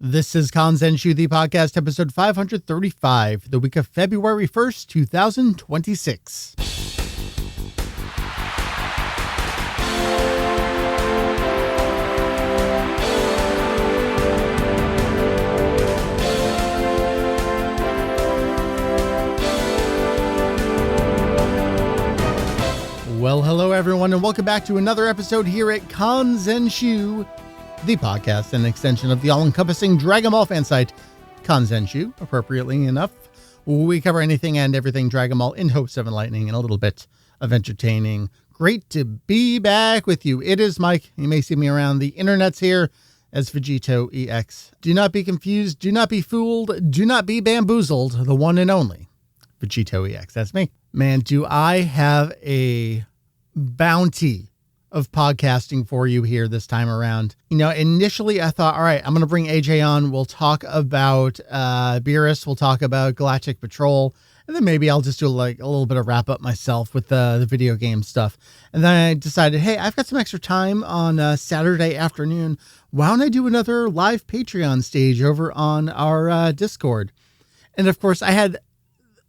This is Kanzenshuu, the podcast, episode 535, the week of February 1st, 2026. Well, hello everyone, and welcome back to another episode here at Kanzenshuu, the podcast, an extension of the all-encompassing Dragon Ball fan site, Kanzenshuu. Appropriately enough, we cover anything and everything Dragon Ball in hopes of enlightening and a little bit of entertaining. Great to be back with you. It is Mike. You may see me around the internets here as Vegito EX. Do not be confused. Do not be fooled. Do not be bamboozled. The one and only Vegito EX. That's me. Man, do I have a bounty of podcasting for you here this time around. You know, initially I thought, all right, I'm going to bring AJ on. We'll talk about Beerus. We'll talk about Galactic Patrol. And then maybe I'll just do like a little bit of wrap up myself with the video game stuff. And then I decided, hey, I've got some extra time on Saturday afternoon. Why don't I do another live Patreon stage over on our Discord? And of course, I had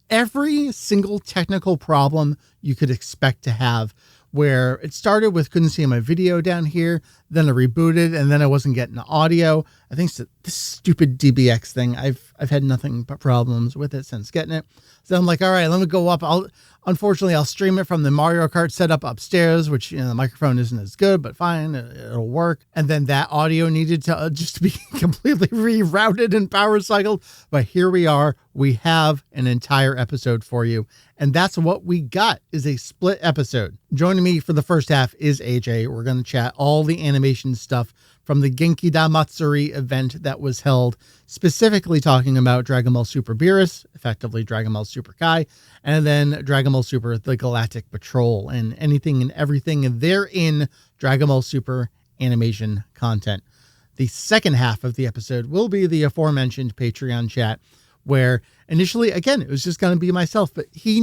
every single technical problem you could expect to have, where it started with couldn't see my video down here, then I rebooted, and then I wasn't getting the audio. I think this stupid DBX thing, I've had nothing but problems with it since getting it. So I'm like, all right, let me go up. Unfortunately, I'll stream it from the Mario Kart setup upstairs, which, you know, the microphone isn't as good, but fine, it'll work. And then that audio needed to just be completely rerouted and power cycled. But here we are. We have an entire episode for you. And that's what we got, is a split episode. Joining me for the first half is AJ. We're going to chat all the animation stuff from the Genkidamatsuri event that was held, specifically talking about Dragon Ball Super Beerus, effectively Dragon Ball Super Kai, and then Dragon Ball Super the Galactic Patrol, and anything and everything therein Dragon Ball Super animation content. The second half of the episode will be the aforementioned Patreon chat, where initially, again, it was just going to be myself, but he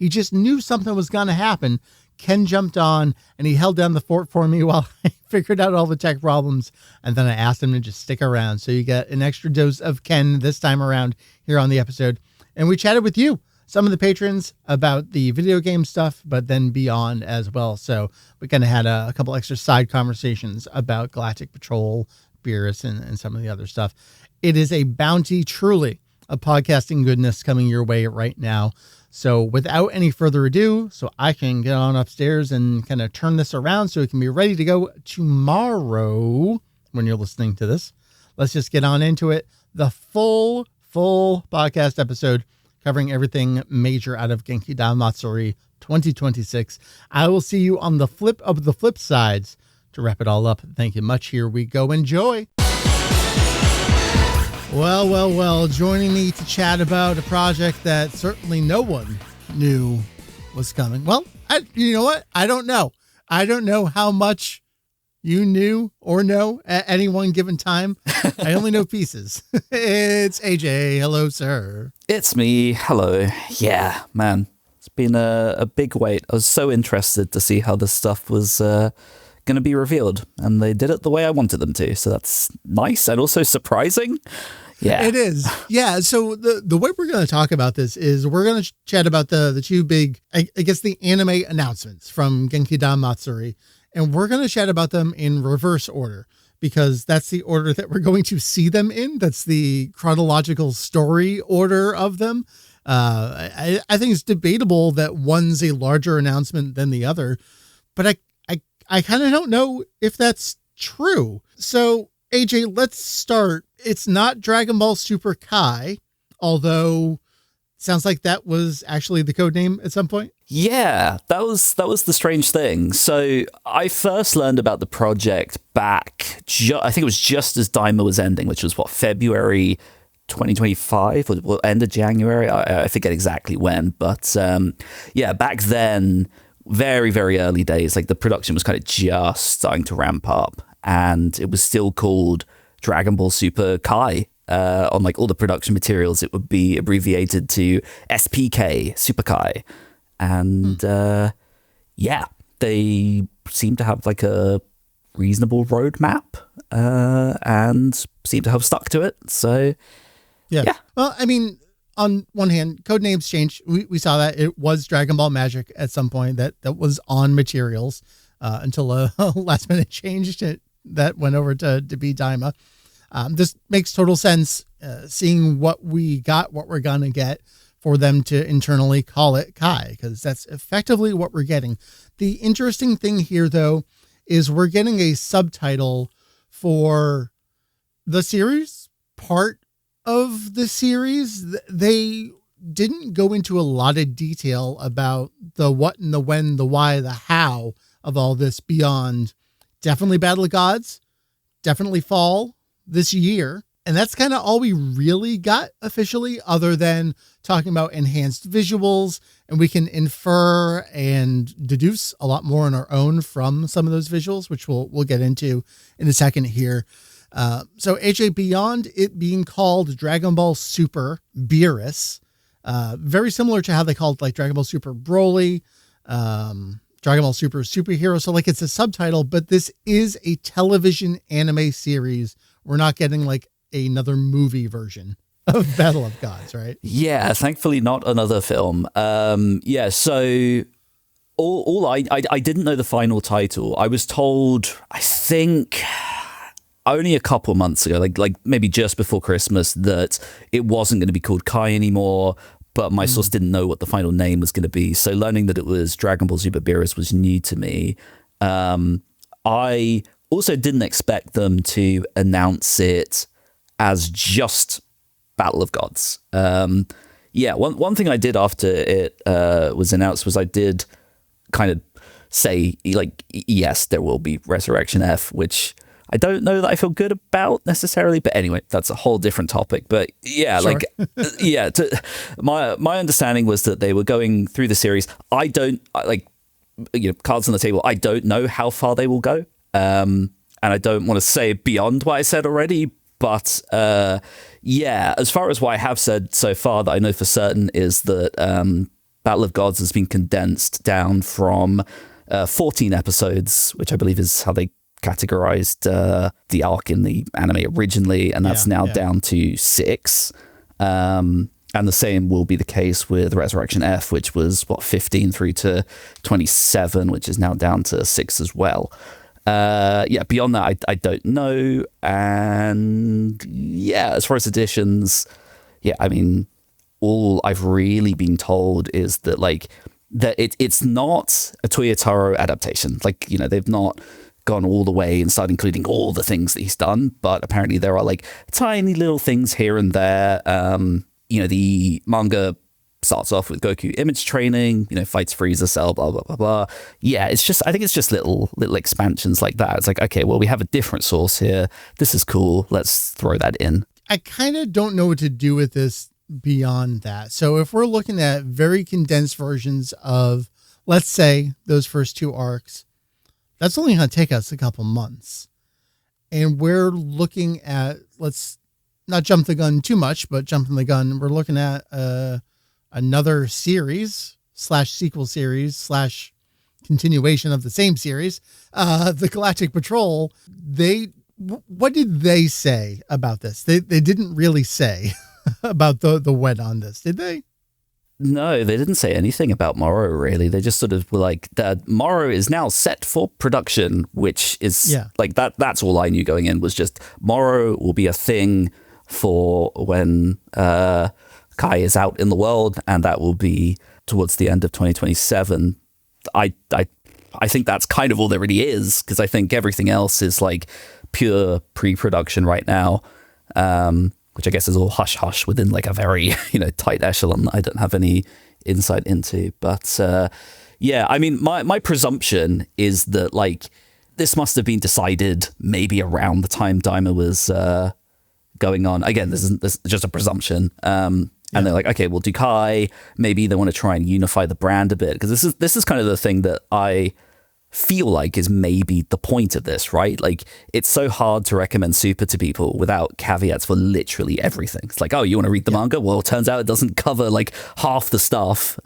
just knew something was going to happen. Ken jumped on and he held down the fort for me while I figured out all the tech problems. And then I asked him to just stick around. So you get an extra dose of Ken this time around here on the episode. And we chatted with you, some of the patrons, about the video game stuff, but then beyond as well. So we kind of had a couple extra side conversations about Galactic Patrol, Beerus, and some of the other stuff. It is a bounty, truly, of podcasting goodness coming your way right now. So without any further ado, so I can get on upstairs and kind of turn this around so it can be ready to go tomorrow when you're listening to this, let's just get on into it. The full podcast episode covering everything major out of Genkidamatsuri 2026. I will see you on the flip of the flip sides to wrap it all up. Thank you much. Here we go. Enjoy. Well, joining me to chat about a project that certainly no one knew was coming. Well, you know what? I don't know. I don't know how much you knew or know at any one given time. I only know pieces. It's AJ. Hello, sir. It's me. Hello. Yeah, man. It's been a big wait. I was so interested to see how this stuff was going to be revealed, and they did it the way I wanted them to, so that's nice and also surprising. Yeah, it is. Yeah, so the way we're going to talk about this is we're going to chat about the two big, I guess, the anime announcements from Genkidamatsuri, and we're going to chat about them in reverse order, because that's the order that we're going to see them in. That's the chronological story order of them. I think it's debatable that one's a larger announcement than the other, but I kind of don't know if that's true. So, AJ, let's start. It's not Dragon Ball Super Kai, although it sounds like that was actually the code name at some point. Yeah, that was the strange thing. So I first learned about the project back, I think it was just as Daima was ending, which was February 2025, or end of January. I forget exactly when, but yeah, back then, very, very early days, like the production was kind of just starting to ramp up, and it was still called Dragon Ball Super Kai. On like all the production materials, it would be abbreviated to SPK, Super Kai. And yeah, they seem to have like a reasonable roadmap, and seem to have stuck to it. So, yeah. Well, I mean, on one hand, code names changed. We saw that it was Dragon Ball Magic at some point that was on materials until a last minute change that went over to be Daima. This makes total sense, seeing what we got, what we're going to get, for them to internally call it Kai, because that's effectively what we're getting. The interesting thing here, though, is we're getting a subtitle for the series, part of the series. They didn't go into a lot of detail about the what and the when, the why, the how of all this beyond definitely Battle of Gods, definitely fall this year. And that's kind of all we really got officially, other than talking about enhanced visuals. And we can infer and deduce a lot more on our own from some of those visuals, which we'll get into in a second here. So AJ, beyond it being called Dragon Ball Super Beerus, very similar to how they called like Dragon Ball Super Broly, Dragon Ball Super Superhero. So like it's a subtitle, but this is a television anime series. We're not getting like another movie version of Battle of Gods, right? Yeah, thankfully not another film. So all I didn't know the final title. I was told, I think only a couple months ago, like maybe just before Christmas, that it wasn't going to be called Kai anymore, but my source didn't know what the final name was going to be. So learning that it was Dragon Ball Super Beerus was new to me. I also didn't expect them to announce it as just Battle of Gods. One thing I did after it was announced was I did kind of say, like, yes, there will be Resurrection F, which I don't know that I feel good about necessarily, but anyway, that's a whole different topic. But yeah, sure. My understanding was that they were going through the series. I don't cards on the table. I don't know how far they will go. And I don't want to say beyond what I said already, but as far as what I have said so far that I know for certain is that Battle of Gods has been condensed down from 14 episodes, which I believe is how they categorized the arc in the anime originally, and that's now down to 6. And the same will be the case with Resurrection F, which was 15 through to 27, which is now down to 6 as well. Beyond that, I don't know. And as far as editions, I mean, all I've really been told is that it's not a Toyotaro adaptation. They've not gone all the way and started including all the things that he's done, but apparently there are tiny little things here and there. The manga starts off with Goku image training, fights Frieza Cell, blah, blah, blah, blah. Yeah, I think it's just little expansions like that. It's like, okay, well, we have a different source here. This is cool. Let's throw that in. I kind of don't know what to do with this beyond that. So if we're looking at very condensed versions of, let's say, those first 2 arcs, that's only going to take us a couple months. And we're looking at, let's not jump the gun too much, but jumping the gun, we're looking at another series / sequel series / continuation of the same series, the Galactic Patrol. What did they say about this? They didn't really say about the when on this, did they? No, they didn't say anything about Morrow, really. They just sort of were like, that Morrow is now set for production, which is that's all I knew going in, was just Morrow will be a thing for when Kai is out in the world, and that will be towards the end of 2027. I think that's kind of all there really is, because I think everything else is pure pre-production right now, which I guess is all hush-hush within a very tight echelon that I don't have any insight into. But I mean, my presumption is that this must have been decided maybe around the time Daima was going on. Again, this is just a presumption. And they're like, okay, we'll do Kai. Maybe they want to try and unify the brand a bit, because this is kind of the thing that I feel like is maybe the point of this, right? It's so hard to recommend Super to people without caveats for literally everything. It's like, oh, you want to read the manga? Well, it turns out it doesn't cover half the stuff.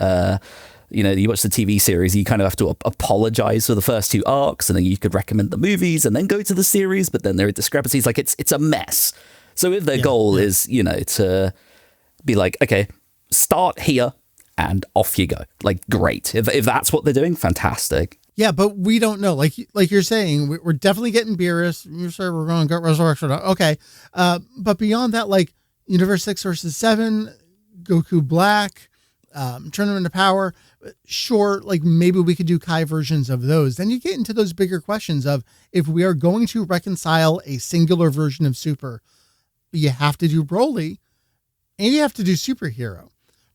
you watch the TV series, you kind of have to apologize for the first two arcs, and then you could recommend the movies and then go to the series, but then there are discrepancies. Like it's a mess. So if their goal is, to be like, okay, start here and off you go. Like, great. If that's what they're doing, fantastic. Yeah, but we don't know. Like you're saying, we're definitely getting Beerus. You say we're going to get Resurrection. Okay. But beyond that, like Universe 6 versus 7, Goku Black, Tournament of Power, sure, like maybe we could do Kai versions of those. Then you get into those bigger questions of if we are going to reconcile a singular version of Super, you have to do Broly and you have to do Superhero.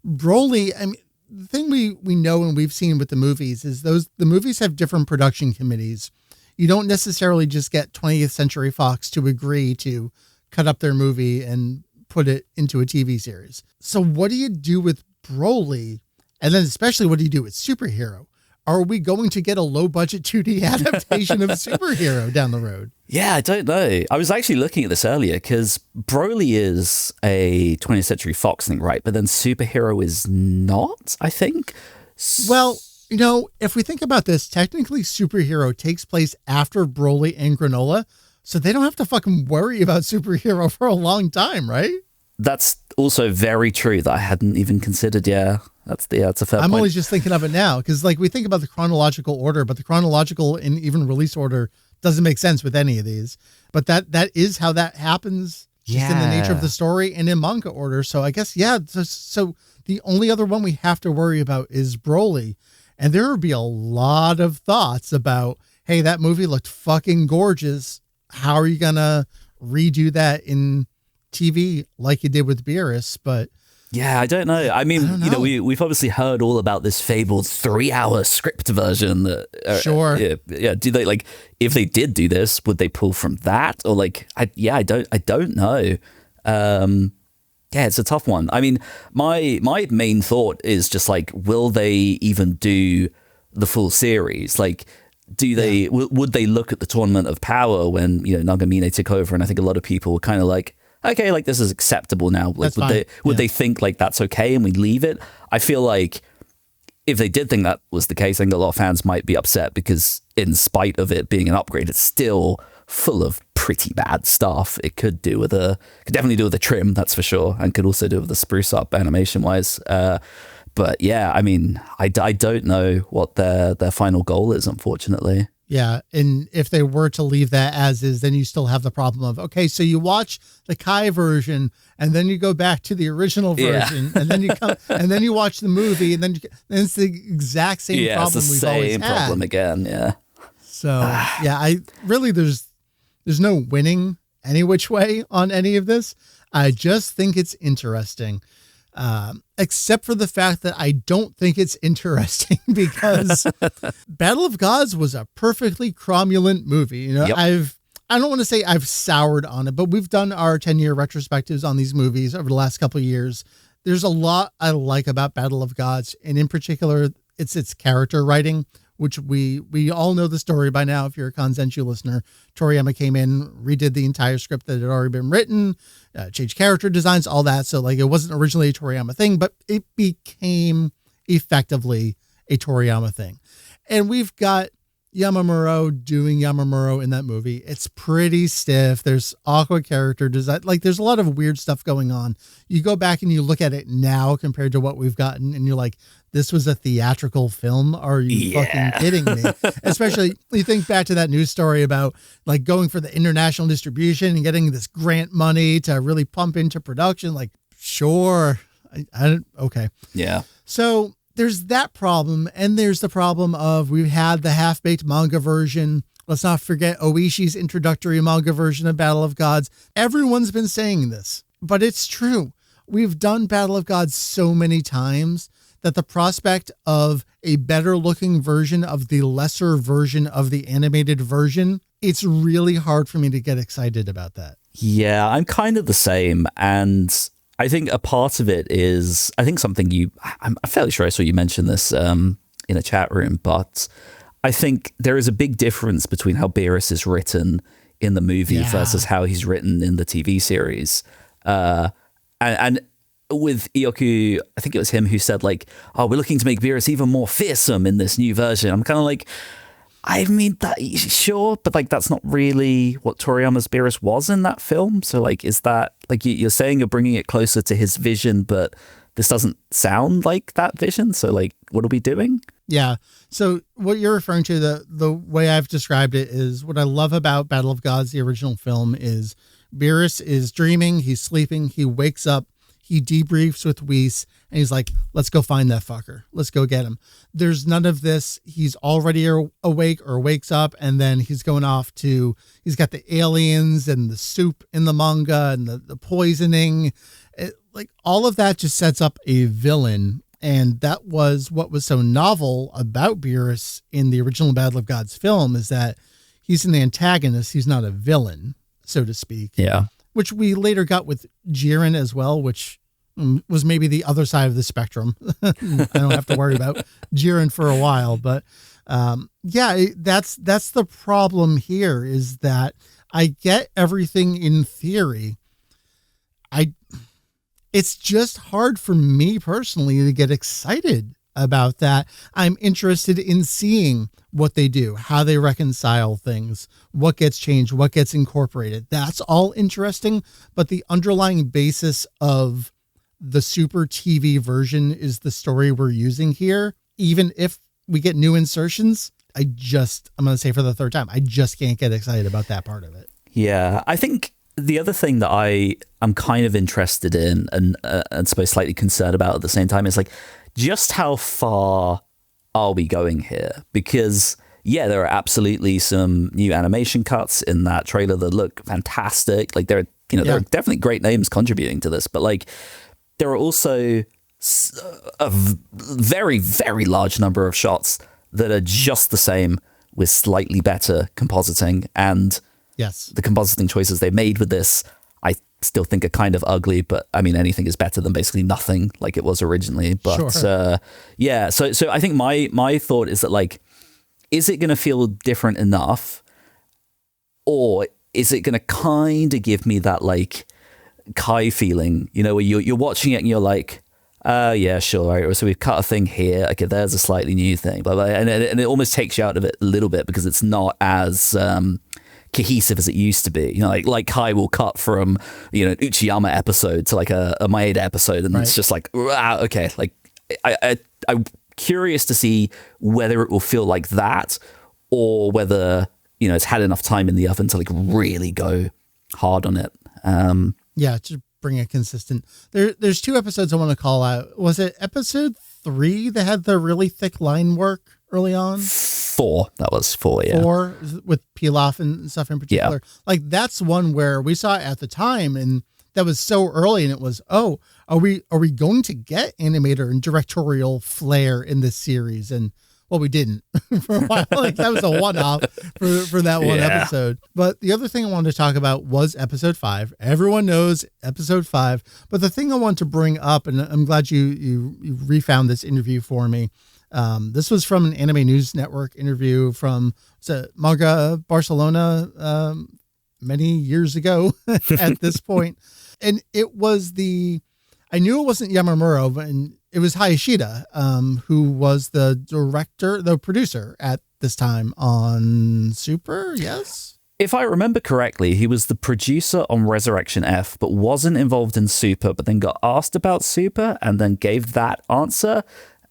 Broly, I mean, the thing we know and we've seen with the movies is the movies have different production committees. You don't necessarily just get 20th Century Fox to agree to cut up their movie and put it into a TV series. So what do you do with Broly? And then especially what do you do with Superhero? Are we going to get a low budget 2D adaptation of Superhero down the road? Yeah, I don't know. I was actually looking at this earlier because Broly is a 20th Century Fox thing, right? But then Superhero is not, I think. Well, if we think about this, technically Superhero takes place after Broly and Granola, so they don't have to fucking worry about Superhero for a long time, right? That's also very true that I hadn't even considered. Yeah, that's a fair point. I'm only just thinking of it now because like we think about the chronological order, but the chronological and even release order doesn't make sense with any of these. But that is how that happens just in the nature of the story and in manga order. So I guess, so the only other one we have to worry about is Broly. And there would be a lot of thoughts about, hey, that movie looked fucking gorgeous. How are you going to redo that in TV like you did with Beerus? But yeah, I don't know. I mean, we've obviously heard all about this fabled 3-hour script version. Sure. Yeah. Do they if they did do this, would they pull from that or I don't know. Yeah, it's a tough one. I mean, my main thought is just will they even do the full series? Do they would they look at the Tournament of Power when Nagamine took over? And I think a lot of people were kind of okay, this is acceptable now. Would they think that's okay and we leave it? I feel like if they did think that was the case, I think a lot of fans might be upset because in spite of it being an upgrade, it's still full of pretty bad stuff. It could definitely do with a trim, that's for sure, and could also do with the spruce up animation wise. But yeah, I mean, I don't know what their final goal is, unfortunately. Yeah, and if they were to leave that as is, then you still have the problem of, okay, so you watch the Kai version, and then you go back to the original version, and then you come, and then you watch the movie, and then it's the exact same problem it's the we've same always had. problem again. Yeah. So there's no winning any which way on any of this. I just think it's interesting. Except for the fact that I don't think it's interesting because Battle of Gods was a perfectly cromulent movie. Yep. I don't want to say I've soured on it, but we've done our 10-year retrospectives on these movies over the last couple of years. There's a lot I like about Battle of Gods, and in particular, it's its character writing, which we all know the story by now. If you're a Kanzenshuu listener, Toriyama came in, redid the entire script that had already been written, changed character designs, all that. So it wasn't originally a Toriyama thing, but it became effectively a Toriyama thing. And we've got Yamamuro doing Yamamuro in that movie. It's pretty stiff. There's awkward character design. There's a lot of weird stuff going on. You go back and you look at it now compared to what we've gotten, and you're like, this was a theatrical film. Are you fucking kidding me? Especially you think back to that news story about going for the international distribution and getting this grant money to really pump into production. Sure. Okay. Yeah. So there's that problem. And there's the problem of we've had the half-baked manga version. Let's not forget Oishi's introductory manga version of Battle of Gods. Everyone's been saying this, but it's true. We've done Battle of Gods so many times that the prospect of a better looking version of the lesser version of the animated version, it's really hard for me to get excited about that. Yeah, I'm kind of the same. And I think a part of it is, I'm fairly sure I saw you mention this in a chat room, but I think there is a big difference between how Beerus is written in the movie versus how he's written in the TV series. And with Ioku, I think it was him who said like, "Oh, we're looking to make Beerus even more fearsome in this new version." I'm kind of like, I mean, that sure, but like that's not really what Toriyama's Beerus was in that film. So like, is that like you're saying you're bringing it closer to his vision, but this doesn't sound like that vision. So like, what are we doing? Yeah. So what you're referring to, the way I've described it is what I love about Battle of Gods, the original film, is Beerus is dreaming, he's sleeping, he wakes up, he debriefs with Whis, and he's like, let's go find that fucker. Let's go get him. There's none of this. He's already awake or wakes up, and then he's going off to, he's got the aliens and the soup in the manga and the poisoning. Like all of that just sets up a villain. And that was what was so novel about Beerus in the original Battle of Gods film, is that he's an antagonist. He's not a villain, so to speak. Yeah. Which we later got with Jiren as well, which was maybe the other side of the spectrum. I don't have to worry about Jiren for a while, but yeah, that's the problem here, is that I get everything in theory. It's just hard for me personally to get excited about that. I'm interested in seeing what they do, how they reconcile things, what gets changed, what gets incorporated. That's all interesting. But the underlying basis of the Super TV version is the story we're using here. Even if we get new insertions, I'm going to say for the third time, I just can't get excited about that part of it. Yeah, I think the other thing that I'm kind of interested in and suppose slightly concerned about at the same time is like, just how far are we going here? Because yeah, there are absolutely some new animation cuts in that trailer that look fantastic. Like there are definitely great names contributing to this, but like there are also a very, very large number of shots that are just the same with slightly better compositing, and yes, the compositing choices they made with this, I still think are kind of ugly, but I mean, anything is better than basically nothing like it was originally. But sure. Yeah, so I think my thought is that like, is it going to feel different enough, or is it going to kind of give me that like Kai feeling, you know, where you're watching it and you're like, yeah, sure, right. So we've cut a thing here. Okay, there's a slightly new thing, blah, blah, and it almost takes you out of it a little bit because it's not as cohesive as it used to be. You know, like Kai will cut from, you know, an Uchiyama episode to like a Maeda episode, and it's just like, wow, okay. Like I'm curious to see whether it will feel like that, or whether, you know, it's had enough time in the oven to like really go hard on it. Yeah, to bring it consistent. There's two episodes I want to call out. Was it episode 3 that had the really thick line work early on? 4. That was 4, yeah. 4 with Pilaf and stuff in particular. Yeah. Like that's one where we saw it at the time, and that was so early, and it was, oh, are we going to get animator and directorial flair in this series? And well, we didn't for a while. Like that was a one-off for that one episode. But the other thing I wanted to talk about was episode 5. Everyone knows episode 5. But the thing I want to bring up, and I'm glad you refound this interview for me. This was from an Anime News Network interview from Manga Barcelona many years ago at this point. And it was I knew it wasn't Yamamuro, but it was Hayashida, who was the producer at this time on Super, yes? If I remember correctly, he was the producer on Resurrection F, but wasn't involved in Super, but then got asked about Super and then gave that answer.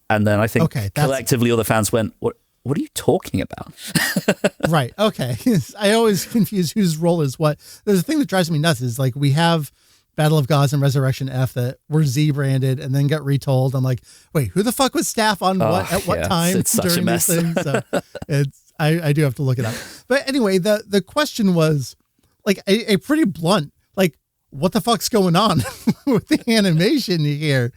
And then I think collectively all the fans went, what are you talking about? Right. Okay. I always confuse whose role is what. There's a thing that drives me nuts is like we have Battle of Gods and Resurrection F that were Z branded and then got retold. I'm like, wait, who the fuck was staff on what at what time it's such during a mess. this thing? So I do have to look it up. But anyway, the question was like a pretty blunt, like, what the fuck's going on with the animation here?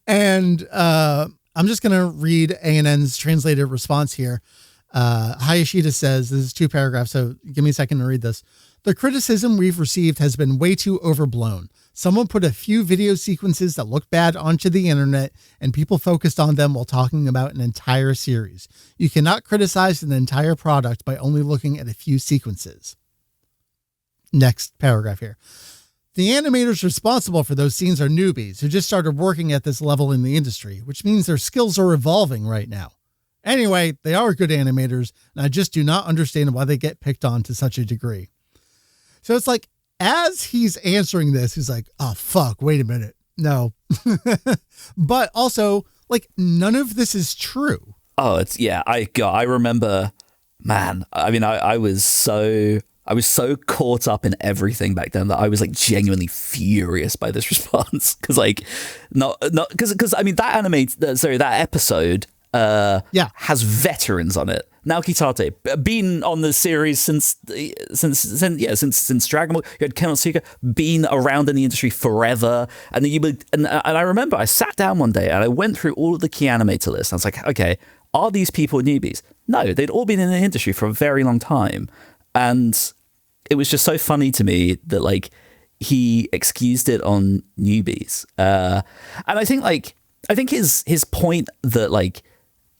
And I'm just going to read ANN's translated response here. Hayashida says, this is 2 paragraphs, so give me a second to read this. The criticism we've received has been way too overblown. Someone put a few video sequences that look bad onto the internet, and people focused on them while talking about an entire series. You cannot criticize an entire product by only looking at a few sequences. Next paragraph here. The animators responsible for those scenes are newbies who just started working at this level in the industry, which means their skills are evolving right now. Anyway, they are good animators, and I just do not understand why they get picked on to such a degree. So it's like, as he's answering this, he's like, oh, fuck, wait a minute. No. But also, like, none of this is true. Oh, I remember, man, I mean, I was so caught up in everything back then that I was like genuinely furious by this response. Cause like, cause I mean, that episode, has veterans on it. Naoki Tate, been on the series since Dragon Ball. You had Konosuke, been around in the industry forever. And then and I remember I sat down one day and I went through all of the key animator lists. I was like, okay, are these people newbies? No, they'd all been in the industry for a very long time. And it was just so funny to me that like he excused it on newbies. And I think his point that like,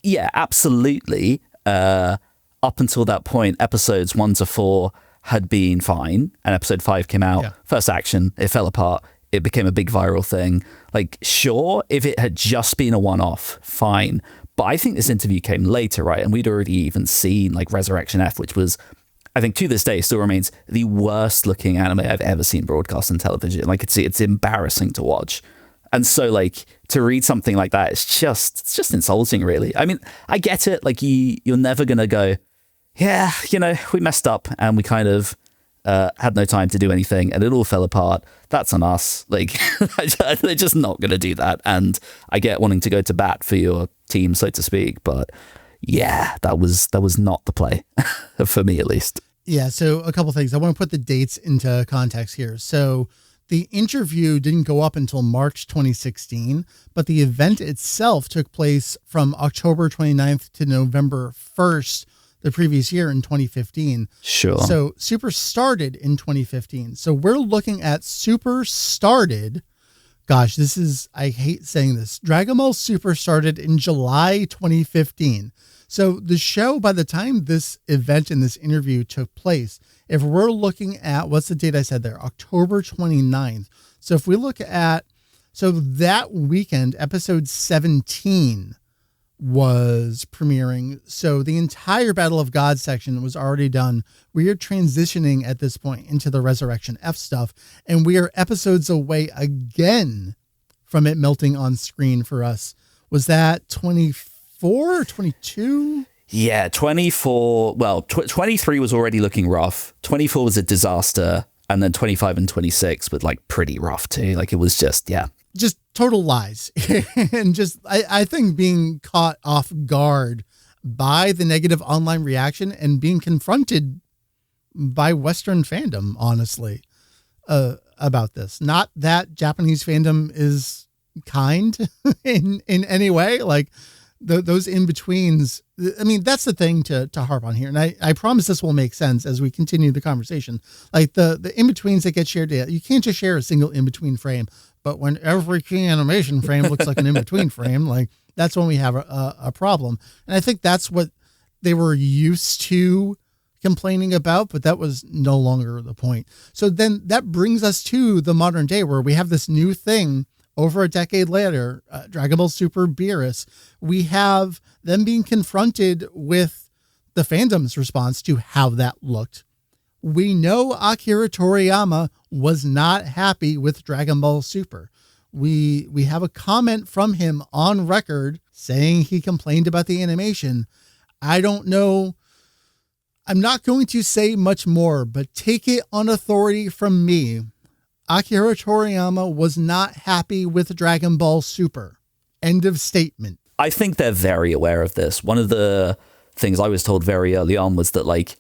yeah, absolutely. Up until that point, episodes 1 to 4 had been fine, and episode 5 came out. Yeah. First action, it fell apart. It became a big viral thing. Like, sure, if it had just been a one-off, fine. But I think this interview came later, right? And we'd already even seen like Resurrection F, which was, I think to this day, still remains the worst looking anime I've ever seen broadcast on television. Like it's embarrassing to watch. And so like to read something like that, it's just insulting, really. I mean, I get it. Like you're never going to go, yeah, we messed up and we kind of had no time to do anything and it all fell apart. That's on us. Like they're just not going to do that. And I get wanting to go to bat for your team, so to speak. But yeah, that was not the play for me, at least. Yeah. So a couple things. I want to put the dates into context here. So the interview didn't go up until March 2016, but the event itself took place from October 29th to November 1st, the previous year in 2015. Sure. So Super started in 2015. So we're looking at Super started. Gosh, I hate saying this. Dragon Ball Super started in July 2015. So the show, by the time this event and this interview took place, if we're looking at, what's the date I said there? October 29th. So if we look at, so that weekend, episode 17 was premiering. So the entire Battle of God section was already done. We are transitioning at this point into the Resurrection F stuff, and we are episodes away again from it melting on screen for us. Was that 24 or 22? Yeah, 24. Well, 23 was already looking rough. 24 was a disaster. And then 25 and 26 were like pretty rough too. Like it was just, yeah. Just total lies. And just, I think being caught off guard by the negative online reaction and being confronted by Western fandom, honestly, about this. Not that Japanese fandom is kind in any way. Like those in-betweens, I mean, that's the thing to harp on here. And I promise this will make sense as we continue the conversation. Like the in-betweens that get shared, you can't just share a single in-between frame, but when every key animation frame looks like an in-between frame, like that's when we have a problem. And I think that's what they were used to complaining about, but that was no longer the point. So then that brings us to the modern day where we have this new thing. Over a decade later, Dragon Ball Super Beerus, we have them being confronted with the fandom's response to how that looked. We know Akira Toriyama was not happy with Dragon Ball Super. We have a comment from him on record saying he complained about the animation. I don't know. I'm not going to say much more, but take it on authority from me. Akira Toriyama was not happy with Dragon Ball Super. End of statement. I think they're very aware of this. One of the things I was told very early on was that like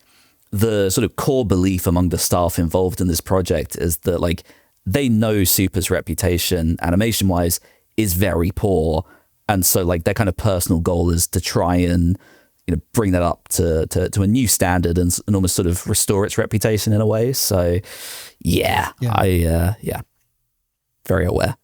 the sort of core belief among the staff involved in this project is that like they know Super's reputation animation wise is very poor. And so like their kind of personal goal is to try and, bring that up to a new standard and almost sort of restore its reputation in a way. So yeah. Very aware.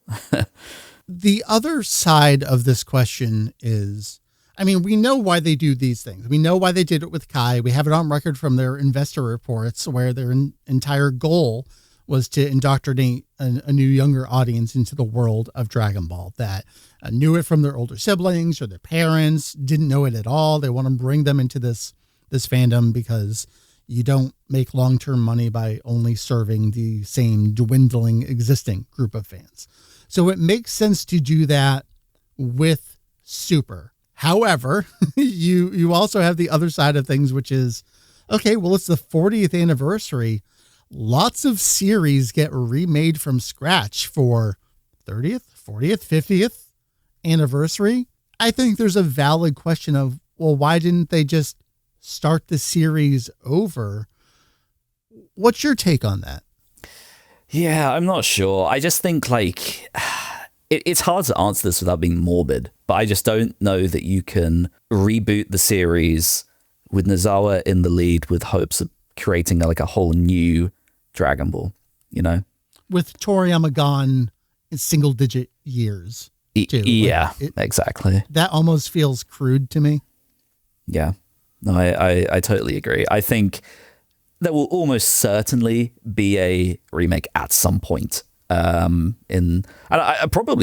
The other side of this question is, I mean, we know why they do these things. We know why they did it with Kai. We have it on record from their investor reports where their entire goal was to indoctrinate a new younger audience into the world of Dragon Ball that knew it from their older siblings or their parents, didn't know it at all. They want to bring them into this fandom because you don't make long-term money by only serving the same dwindling existing group of fans. So it makes sense to do that with Super. However, you also have the other side of things, which is, okay, well, it's the 40th anniversary. Lots of series get remade from scratch for 30th, 40th, 50th anniversary. I think there's a valid question of, well, why didn't they just start the series over? What's your take on that? Yeah, I'm not sure. I just think like it's hard to answer this without being morbid, but I just don't know that you can reboot the series with Nozawa in the lead with hopes of creating like a whole new Dragon Ball, you know? With Toriyama gone in single digit years. Too. Yeah, exactly. That almost feels crude to me. Yeah, no, I totally agree. I think there will almost certainly be a remake at some point. Probably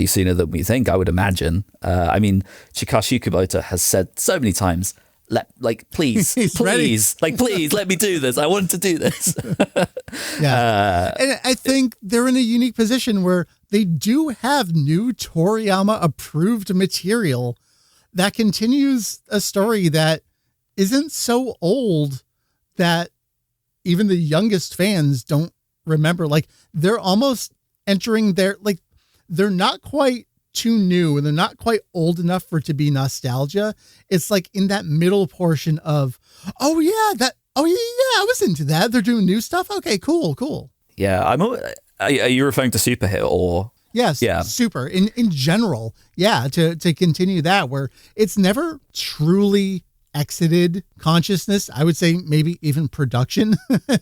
sooner than we think, I would imagine. I mean, Chikashi Kubota has said so many times, please, please let me do this. I want to do this. Yeah. And I think they're in a unique position where they do have new Toriyama approved material that continues a story that isn't so old that even the youngest fans don't remember. Like, they're almost entering they're not quite too new and they're not quite old enough for it to be nostalgia. It's like in that middle portion of, oh yeah, I was into that. They're doing new stuff. Okay, cool. Yeah, are you referring to Super here or? Yes, yeah. Super in general. Yeah, to continue that where it's never truly exited consciousness. I would say maybe even production.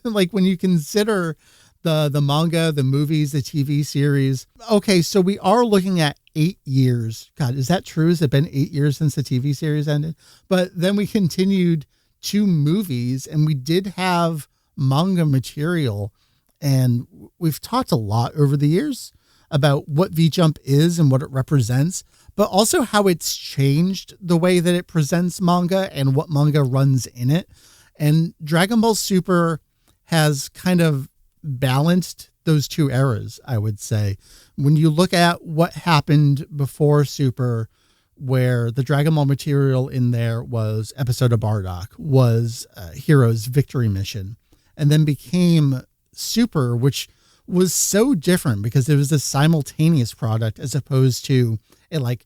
Like when you consider the manga, the movies, the TV series. Okay, so we are looking at 8 years. God, is that true? Has it been 8 years since the TV series ended? But then we continued 2 movies and we did have manga material. And we've talked a lot over the years about what V-Jump is and what it represents, but also how it's changed the way that it presents manga and what manga runs in it. And Dragon Ball Super has kind of balanced those 2 eras, I would say. When you look at what happened before Super, where the Dragon Ball material in there was Episode of Bardock, was Hero's Victory Mission, and then became Super, which was so different because it was a simultaneous product as opposed to a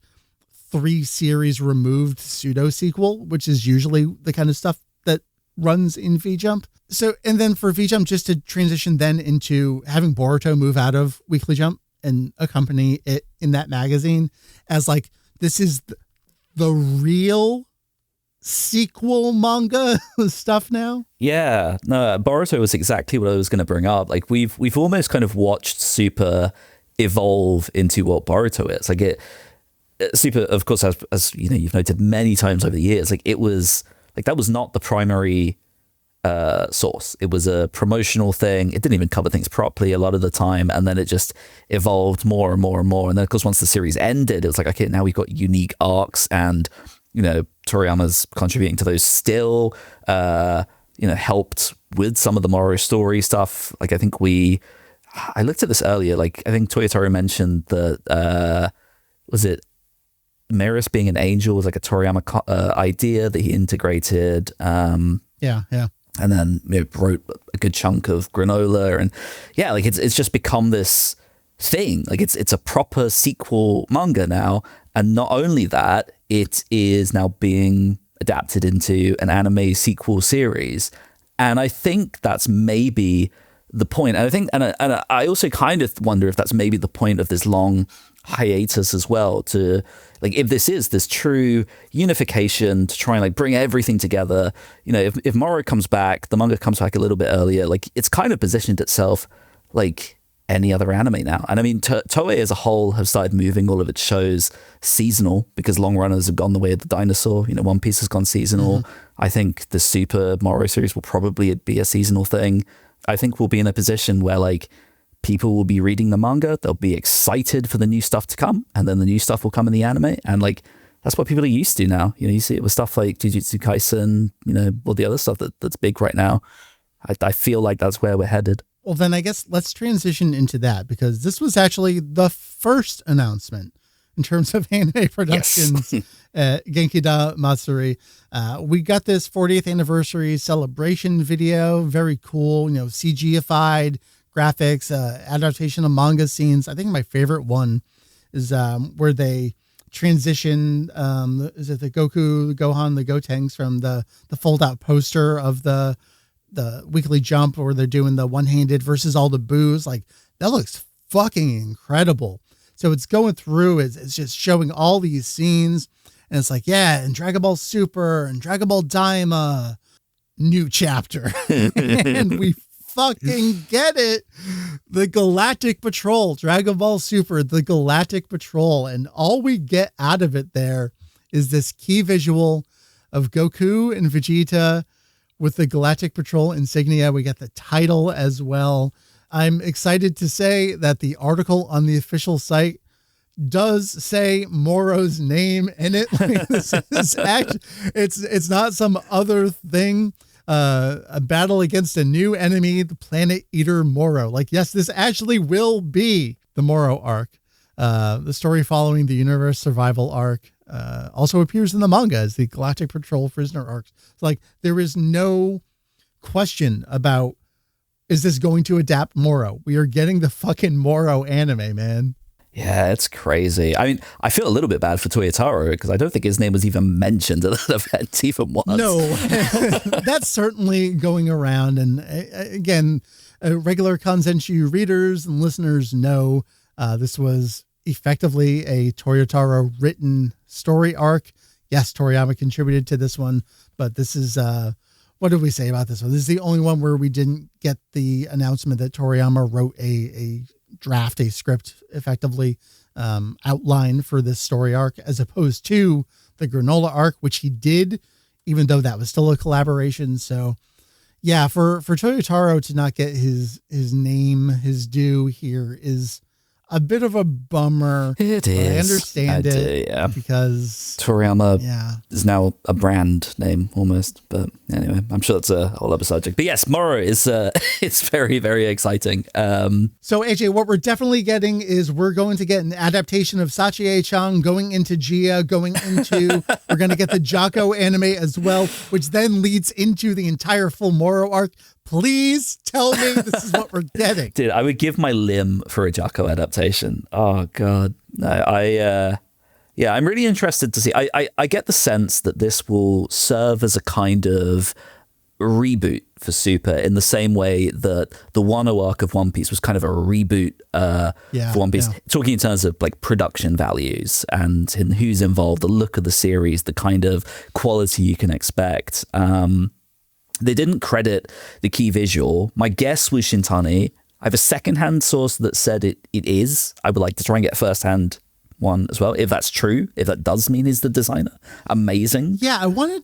3 series removed pseudo sequel, which is usually the kind of stuff that runs in V-Jump. So, and then for V-Jump just to transition then into having Boruto move out of Weekly Jump and accompany it in that magazine as this is the real sequel manga stuff now. Yeah, no, Boruto was exactly what I was going to bring up. We've almost kind of watched Super evolve into what Boruto is. Super, of course, as you know, you've noted many times over the years, it was that was not the primary source. It was a promotional thing. It didn't even cover things properly a lot of the time, and then it just evolved more and more and more. And then, of course, once the series ended, it was okay, now we've got unique arcs, and Toriyama's contributing to those still. Helped with some of the Moro story stuff. I think I looked at this earlier. I think Toyotaro mentioned that was it Maris being an angel was a Toriyama idea that he integrated. Yeah. And then wrote a good chunk of Granola, and it's just become this thing. It's a proper sequel manga now, and not only that, it is now being adapted into an anime sequel series, and I think that's maybe the point. And I think, and I also kind of wonder if that's maybe the point of this long hiatus as well, to if this is this true unification to try and bring everything together. If Moro comes back, the manga comes back a little bit earlier, it's kind of positioned itself like any other anime now. And I mean, Toei as a whole have started moving all of its shows seasonal because long runners have gone the way of the dinosaur. One Piece has gone seasonal. Mm-hmm. I think the Super Moro series will probably be a seasonal thing. I think we'll be in a position where people will be reading the manga, they'll be excited for the new stuff to come, and then the new stuff will come in the anime. And like, that's what people are used to now. You know, you see it with stuff like Jujutsu Kaisen, you know, all the other stuff that's big right now. I feel like that's where we're headed. Well, then I guess let's transition into that, because this was actually the first announcement in terms of anime productions. Yes. Genkidamatsuri. We got this 40th anniversary celebration video. Very cool, you know, CG-ified graphics, adaptation of manga scenes. I think my favorite one is where they transition, is it the Goku, the Gohan, the Gotenks from the fold-out poster of the Weekly Jump, where they're doing the one-handed versus all the boos. Like, that looks fucking incredible. So it's going through, it's just showing all these scenes, and it's like, yeah, and Dragon Ball Super and Dragon Ball Daima, new chapter. And we fucking get it. The Galactic Patrol, Dragon Ball Super, the Galactic Patrol. And all we get out of it there is this key visual of Goku and Vegeta with the Galactic Patrol insignia. We get the title as well. I'm excited to say that the article on the official site does say Moro's name in it. Like, this is actually, it's not some other thing. A battle against a new enemy, the Planet Eater Moro. Like, yes, this actually will be the Moro arc. The story following the universe survival arc also appears in the manga as the Galactic Patrol prisoner arc. It's like, there is no question about, is this going to adapt Moro? We are getting the fucking Moro anime, man. Yeah, it's crazy. I mean, I feel a little bit bad for Toyotaro because I don't think his name was even mentioned at that event even once. No, that's certainly going around. And again, regular Kanzenshuu readers and listeners know this was effectively a Toyotaro written story arc. Yes, Toriyama contributed to this one, but this is, what did we say about this one? This is the only one where we didn't get the announcement that Toriyama wrote a draft, a script effectively outline for this story arc, as opposed to the Granola arc, which he did, even though that was still a collaboration. So yeah, for Toyotaro to not get his name, his due here is a bit of a bummer. It is. I understand it, yeah. because Toriyama is now a brand name almost. But anyway, I'm sure that's a whole other subject. But yes, Moro is it's very, very exciting. So AJ, what we're definitely getting is we're going to get an adaptation of Sachi-E-chan going into Gia, we're going to get the Jocko anime as well, which then leads into the entire full Moro arc. Please tell me this is what we're getting. Dude, I would give my limb for a Jocko adaptation. Oh, God. No, I'm really interested to see. I get the sense that this will serve as a kind of reboot for Super in the same way that the Wano arc of One Piece was kind of a reboot for One Piece. Yeah. Talking in terms of like production values and who's involved, the look of the series, the kind of quality you can expect. They didn't credit the key visual. My guess was Shintani. I have a secondhand source that said it is. I would like to try and get a firsthand one as well, if that's true, if that does mean he's the designer. Amazing. Yeah, I wanted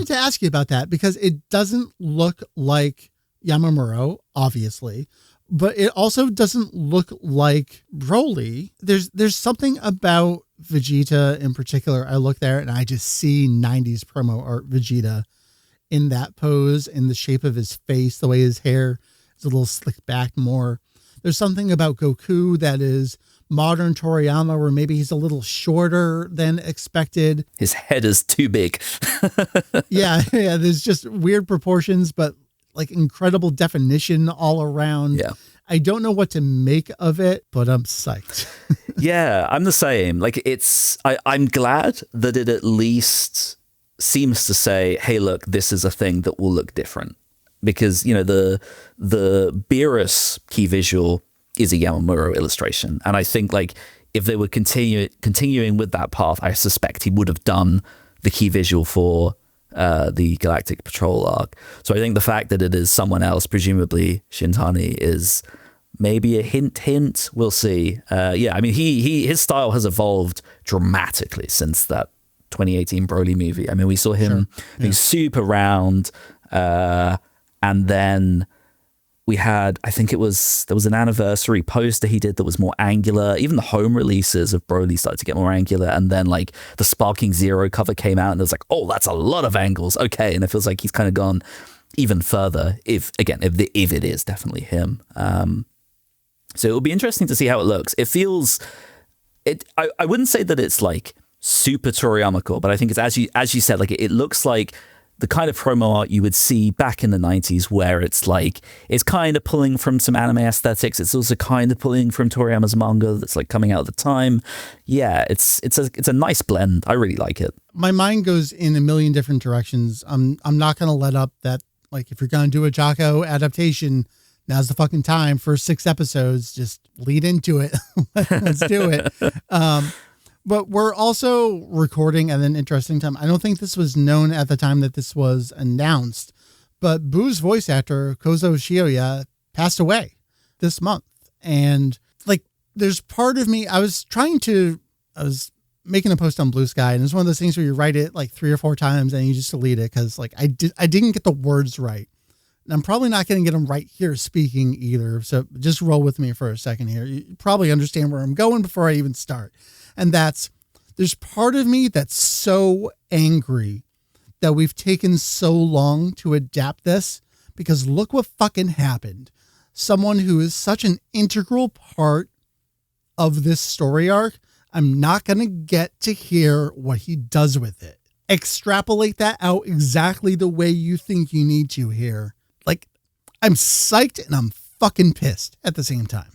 to ask you about that, because it doesn't look like Yamamuro, obviously, but it also doesn't look like Broly. There's something about Vegeta in particular. I look there and I just see 90s promo art Vegeta in that pose, in the shape of his face, the way his hair is a little slicked back more. There's something about Goku that is modern Toriyama, where maybe he's a little shorter than expected. His head is too big. yeah, there's just weird proportions, but like incredible definition all around. Yeah. I don't know what to make of it, but I'm psyched. Yeah, I'm the same. Like, I'm glad that it at least seems to say, hey, look, this is a thing that will look different, because, you know, the Beerus key visual is a Yamamuro illustration, and I think like if they were continuing with that path, I suspect he would have done the key visual for the Galactic Patrol arc. So I think the fact that it is someone else, presumably Shintani, is maybe a hint. We'll see. Yeah, I mean, his style has evolved dramatically since that 2018 Broly movie. I mean, we saw him being super round, and then we had, I think there was an anniversary poster he did that was more angular. Even the home releases of Broly started to get more angular. And then like the Sparking Zero cover came out and it was like, oh, that's a lot of angles. Okay. And it feels like he's kind of gone even further if it is definitely him. So it'll be interesting to see how it looks. It feels, I wouldn't say that it's like super Toriyama-core, but I think it's as you said, like it looks like the kind of promo art you would see back in the 90s where it's like, it's kind of pulling from some anime aesthetics. It's also kind of pulling from Toriyama's manga that's like coming out at the time. Yeah, it's a nice blend. I really like it. My mind goes in a million different directions. I'm not going to let up that, like, if you're going to do a Jocko adaptation, now's the fucking time for 6 episodes. Just lead into it. Let's do it. But we're also recording at an interesting time. I don't think this was known at the time that this was announced, but Boo's voice actor, Kozo Shioya, passed away this month. And like, there's part of me, I was making a post on Blue Sky, and it's one of those things where you write it like 3 or 4 times and you just delete it. Cause like I didn't get the words right. And I'm probably not going to get them right here speaking either. So just roll with me for a second here. You probably understand where I'm going before I even start. And there's part of me that's so angry that we've taken so long to adapt this, because look what fucking happened. Someone who is such an integral part of this story arc, I'm not going to get to hear what he does with it. Extrapolate that out exactly the way you think you need to here. Like, I'm psyched and I'm fucking pissed at the same time.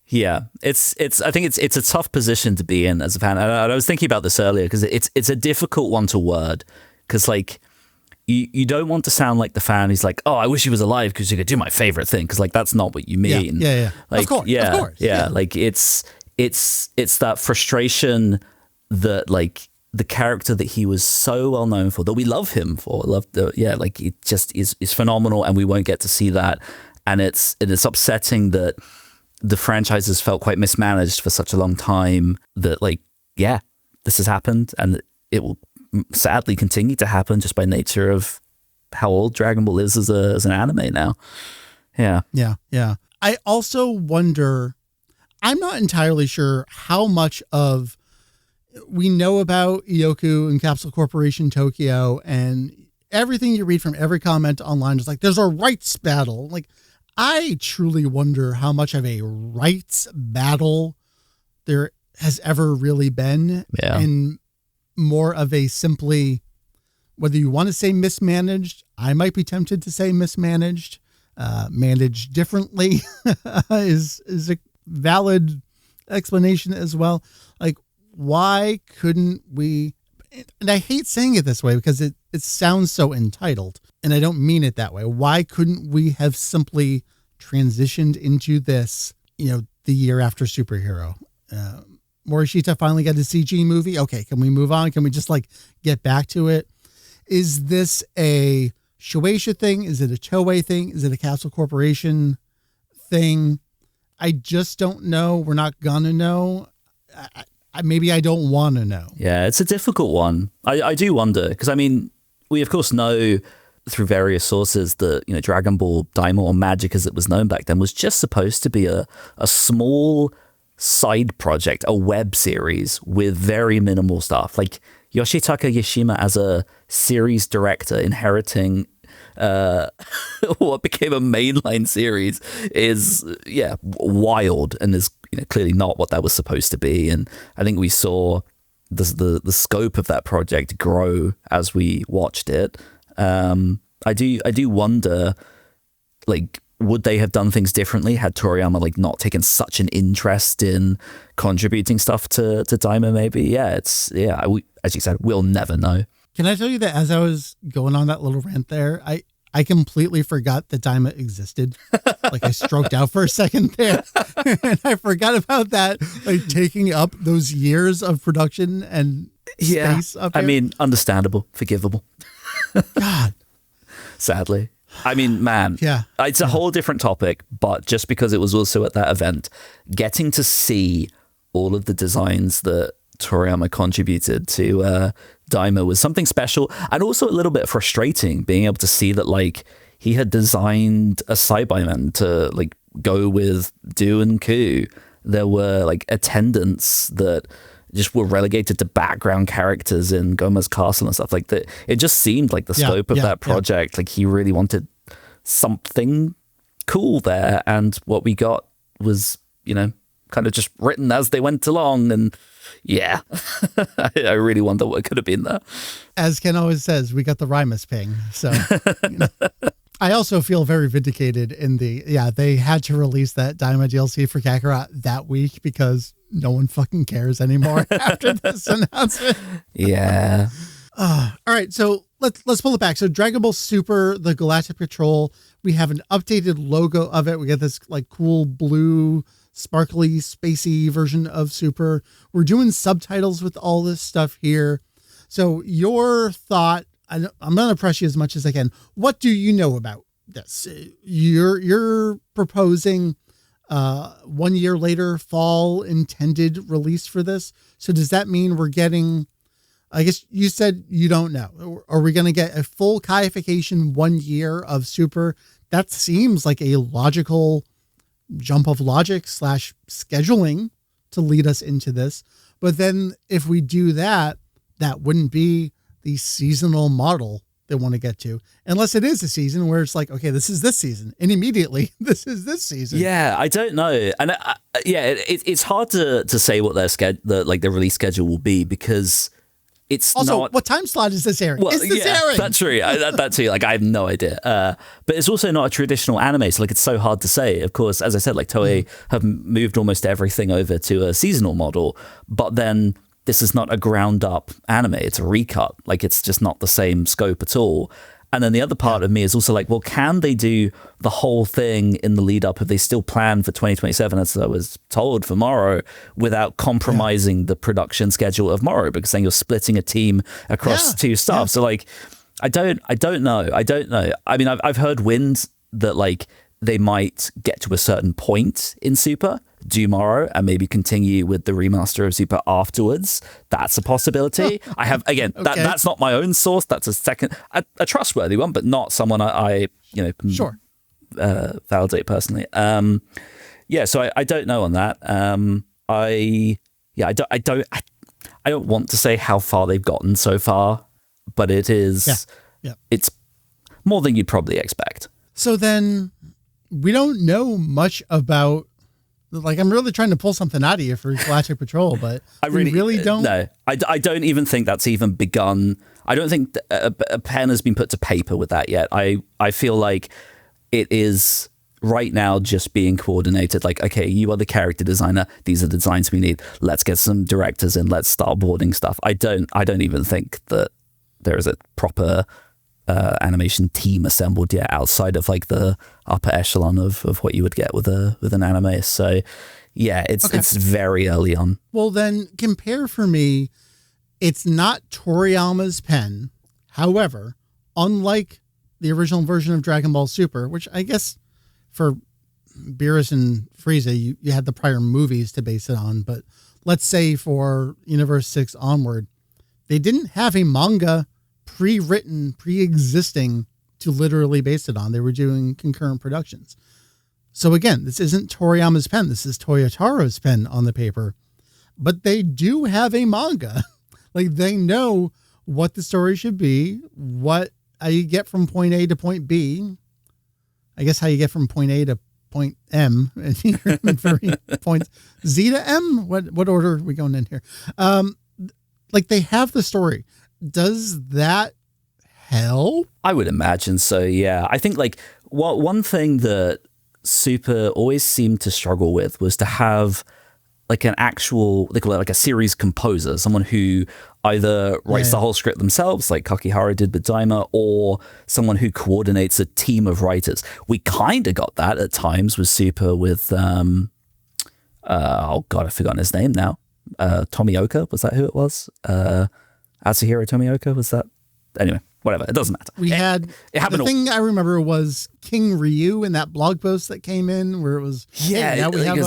Yeah, I think it's a tough position to be in as a fan. I was thinking about this earlier because it's a difficult one to word, because like you don't want to sound like the fan who's like, oh, I wish he was alive because you could do my favorite thing, because like that's not what you mean. Yeah. Like, of course. Yeah. Like it's that frustration that like the character that he was so well known for, that we love him for, like it just is phenomenal, and we won't get to see that, and it's upsetting that the franchise has felt quite mismanaged for such a long time that, like, yeah, this has happened, and it will sadly continue to happen just by nature of how old Dragon Ball is as an anime now. Yeah. I also wonder, I'm not entirely sure how much of we know about Ioku and Capsule Corporation Tokyo, and everything you read from every comment online is like, there's a rights battle. Like, I truly wonder how much of a rights battle there has ever really been. Yeah. And more of a simply, whether you want to say mismanaged, I might be tempted to say mismanaged, managed differently is a valid explanation as well. Like, why couldn't we, and I hate saying it this way because it sounds so entitled, and I don't mean it that way. Why couldn't we have simply transitioned into this, the year after Superhero? Morishita finally got a CG movie. Okay, can we move on? Can we just like get back to it? Is this a Shueisha thing? Is it a Toei thing? Is it a Capsule Corporation thing? I just don't know. We're not gonna know. Maybe I don't want to know. Yeah, it's a difficult one. I do wonder, because I mean, we of course know through various sources that, Dragon Ball Daima, or Magic as it was known back then, was just supposed to be a small side project, a web series with very minimal stuff. Like Yoshitaka Yashima as a series director inheriting what became a mainline series is wild, and is clearly not what that was supposed to be. And I think we saw the scope of that project grow as we watched it. I do wonder, like, would they have done things differently had Toriyama like not taken such an interest in contributing stuff to Daima? Maybe. As you said, we'll never know. Can I tell you that as I was going on that little rant there, I completely forgot that Daima existed. Like, I stroked out for a second there, and I forgot about that, like taking up those years of production and space up here. I mean, understandable, forgivable. God. Sadly. I mean, man, it's a whole different topic, but just because it was also at that event, getting to see all of the designs that Toriyama contributed to Daima was something special, and also a little bit frustrating, being able to see that, like, he had designed a Cyberman to like go with Do and Ku. There were like attendants that just were relegated to background characters in Goma's castle and stuff like that. It just seemed like the scope of that project. Like he really wanted something cool there, and what we got was, you know, kind of just written as they went along. And yeah, I really wonder what could have been there. As Ken always says, we got the Rymus ping. So you know. I also feel very vindicated in they had to release that Daima DLC for Kakarot that week because no one fucking cares anymore after this announcement. Yeah. All right, so let's pull it back. So Dragon Ball Super, the Galactic Patrol, we have an updated logo of it. We get this like cool blue, sparkly, spacey version of Super. We're doing subtitles with all this stuff here. So your thought, I'm going to press you as much as I can. What do you know about this? You're proposing 1 year later fall intended release for this. So does that mean we're getting, I guess you said you don't know. Are we going to get a full kaification 1 year of Super? That seems like a logical jump of logic / scheduling to lead us into this. But then if we do that, that wouldn't be the seasonal model they want to get to, unless it is a season where it's like, okay, this is this season, and immediately this is this season. Yeah, I don't know, and it's hard to say what their release schedule will be, because it's also not. What time slot is this airing? Well, is this airing? That's true. That too. Like I have no idea. But it's also not a traditional anime, so like it's so hard to say. Of course, as I said, like Toei have moved almost everything over to a seasonal model, but then this is not a ground up anime. It's a recut. Like it's just not the same scope at all. And then the other part of me is also like, well, can they do the whole thing in the lead up if they still plan for 2027, as I was told, for Morrow, without compromising the production schedule of Morrow? Because then you're splitting a team across two stuff. So like, I don't know. I mean, I've heard winds that like they might get to a certain point in Super, do Morrow, and maybe continue with the remaster of Super afterwards. That's a possibility. I have, again, that's not my own source. That's a trustworthy one, but not someone I can validate personally. So I don't know on that. I don't want to say how far they've gotten so far, but it is, it's more than you'd probably expect. So then we don't know much about, like, I'm really trying to pull something out of you for Galactic Patrol, but I really don't. No, I don't even think that's even begun. I don't think a pen has been put to paper with that yet. I feel like it is right now just being coordinated. Like, okay, you are the character designer. These are the designs we need. Let's get some directors in. Let's start boarding stuff. I don't even think that there is a proper animation team assembled yet, outside of like the upper echelon of what you would get with an anime. So yeah, it's very early on. Well, then compare for me. It's not Toriyama's pen. However, unlike the original version of Dragon Ball Super, which I guess for Beerus and Frieza, you had the prior movies to base it on. But let's say for Universe 6 onward, they didn't have a manga pre-written, pre-existing to literally base it on. They were doing concurrent productions. So again, this isn't Toriyama's pen. This is Toyotaro's pen on the paper. But they do have a manga. Like, they know what the story should be, what you get from point A to point B. I guess how you get from point A to point M, and for points Z to M. What order are we going in here? Like, they have the story. Does that help? I would imagine so, yeah. I think like one thing that Super always seemed to struggle with was to have like an actual, they call it like a series composer, someone who either writes the whole script themselves, like Kakihara did with Daima, or someone who coordinates a team of writers. We kind of got that at times with Super with, oh God, I've forgotten his name now. Tomioka, was that who it was? Atsuhiro Tomioka, was that? Anyway, whatever. It doesn't matter. We had it happened. The thing I remember was King Ryu in that blog post that came in where it was, now we have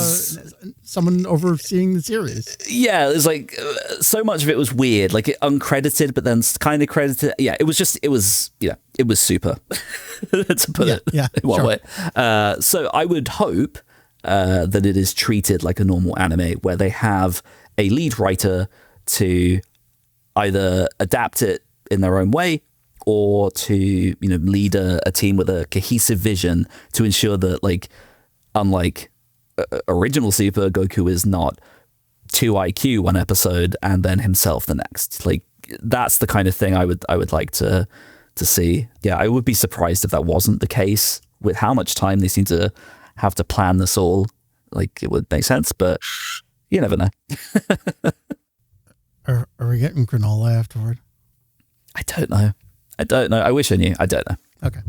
someone overseeing the series. Yeah, it was like so much of it was weird, like it uncredited, but then kind of credited. Yeah, it was it was super, to put it in one way. So I would hope that it is treated like a normal anime, where they have a lead writer to either adapt it in their own way or to lead a team with a cohesive vision to ensure that, like, unlike original Super, Goku is not 2 IQ one episode and then himself the next. Like, that's the kind of thing I would like to see. Yeah, I would be surprised if that wasn't the case with how much time they seem to have to plan this all. Like, it would make sense, but you never know. Are we getting granola afterward? I don't know. I wish I knew. I don't know. Okay.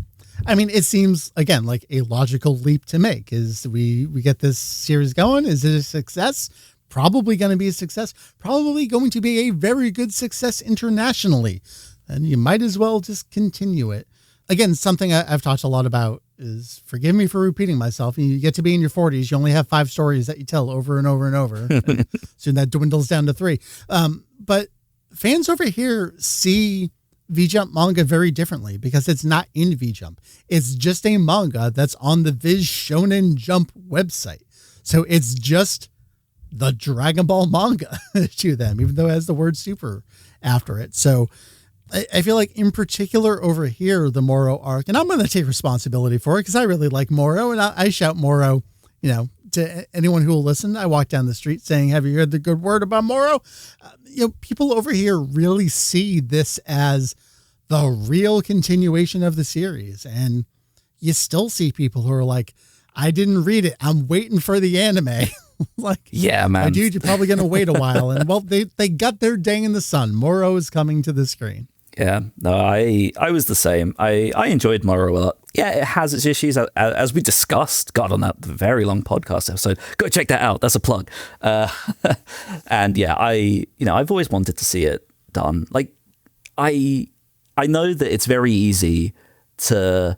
I mean, it seems, again, like a logical leap to make. Is we get this series going? Is it a success? Probably going to be a success. Probably going to be a very good success internationally. And you might as well just continue it. Again, something I've talked a lot about is, forgive me for repeating myself, you get to be in your 40s, you only have 5 stories that you tell over and over and over. And soon that dwindles down to 3. But fans over here see V-Jump manga very differently because it's not in V-Jump. It's just a manga that's on the Viz Shonen Jump website. So it's just the Dragon Ball manga to them, even though it has the word super after it. So I feel like in particular over here, the Moro arc, and I'm going to take responsibility for it because I really like Moro, and I shout Moro, to anyone who will listen. I walk down the street saying, have you heard the good word about Moro? People over here really see this as the real continuation of the series. And you still see people who are like, I didn't read it, I'm waiting for the anime. Like, yeah, man, my dude, you're probably going to wait a while. And well, they got their day in the sun. Moro is coming to the screen. Yeah, no, I was the same. I enjoyed Moro a lot. Yeah, it has its issues, as we discussed, God, on that very long podcast episode. Go check that out. That's a plug. And yeah, I've always wanted to see it done. Like, I know that it's very easy to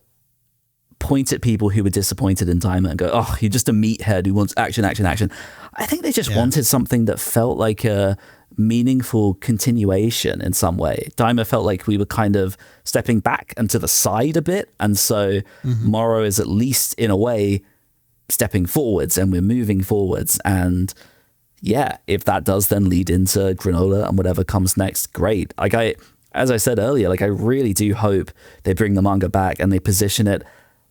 point at people who were disappointed in Daima and go, oh, you're just a meathead who wants action, action, action. I think they just wanted something that felt like a meaningful continuation in some way. Daima felt like we were kind of stepping back and to the side a bit, and so Moro is at least in a way stepping forwards, and we're moving forwards. And yeah, if that does then lead into Granola and whatever comes next, great. Like, as I said earlier, like, I really do hope they bring the manga back and they position it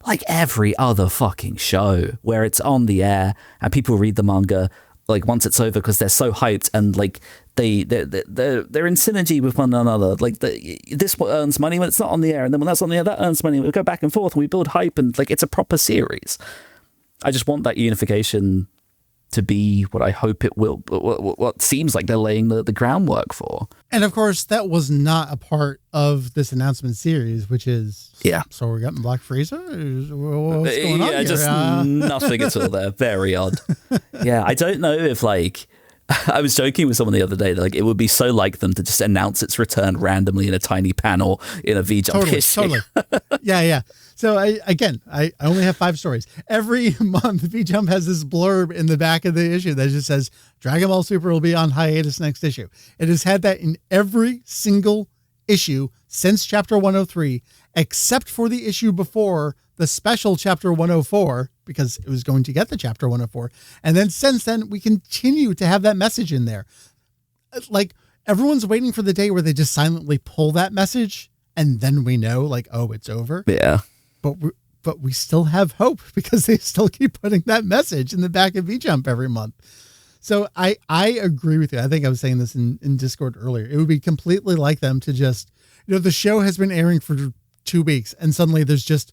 like every other fucking show, where it's on the air and people read the manga like once it's over because they're so hyped, and like they're in synergy with one another. Like, this earns money when it's not on the air, and then when that's on the air, that earns money. We go back and forth and we build hype, and like, it's a proper series. I just want that unification to be what I hope it will, what seems like they're laying the groundwork for. And of course, that was not a part of this announcement series, which is, so we're getting Black Frieza? What's going on here? Just nothing at all there. Very odd. Yeah, I don't know if, like, I was joking with someone the other day that, like, it would be so like them to just announce its return randomly in a tiny panel in a V-Jump issue. Totally. Yeah. So I only have 5 stories. Every month, V-Jump has this blurb in the back of the issue that just says, Dragon Ball Super will be on hiatus next issue. It has had that in every single issue since Chapter 103, except for the issue before the special Chapter 104, because it was going to get the Chapter 104. And then since then, we continue to have that message in there. Like, everyone's waiting for the day where they just silently pull that message, and then we know, like, oh, it's over. Yeah. But we still have hope because they still keep putting that message in the back of V-Jump every month. So I agree with you. I think I was saying this in Discord earlier. It would be completely like them to just, the show has been airing for 2 weeks, and suddenly there's just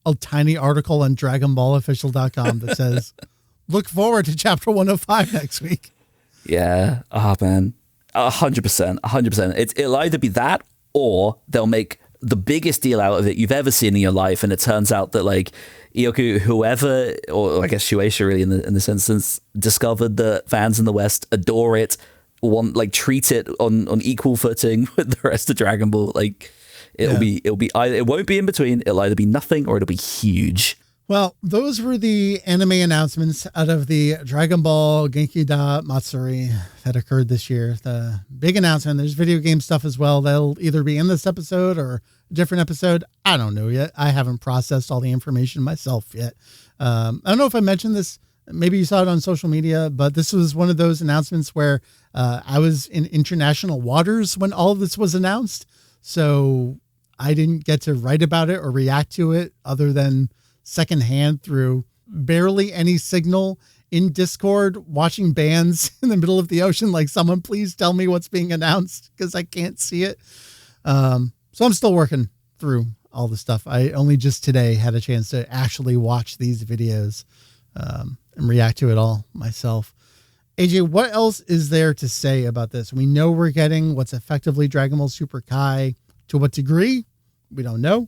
a tiny article on DragonBallOfficial.com that says, look forward to Chapter 105 next week. Yeah. Oh, man. 100%. It'll either be that, or they'll make the biggest deal out of it you've ever seen in your life, and it turns out that, like, Ioku, whoever, or I guess Shueisha really in this instance, discovered that fans in the West adore it, treat it on equal footing with the rest of Dragon Ball. Like, it won't be in between. It'll either be nothing or it'll be huge. Well, those were the anime announcements out of the Dragon Ball Genkidamatsuri that occurred this year. The big announcement. There's video game stuff as well. That'll either be in this episode or a different episode. I don't know yet. I haven't processed all the information myself yet. I don't know if I mentioned this. Maybe you saw it on social media, but this was one of those announcements where I was in international waters when all of this was announced. So I didn't get to write about it or react to it other than secondhand through barely any signal in Discord, watching bands in the middle of the ocean. Like, someone please tell me what's being announced, because I can't see it. So I'm still working through all the stuff. I only just today had a chance to actually watch these videos and react to it all myself. AJ, what else is there to say about this? We know we're getting what's effectively Dragon Ball Super Kai. To what degree? We don't know.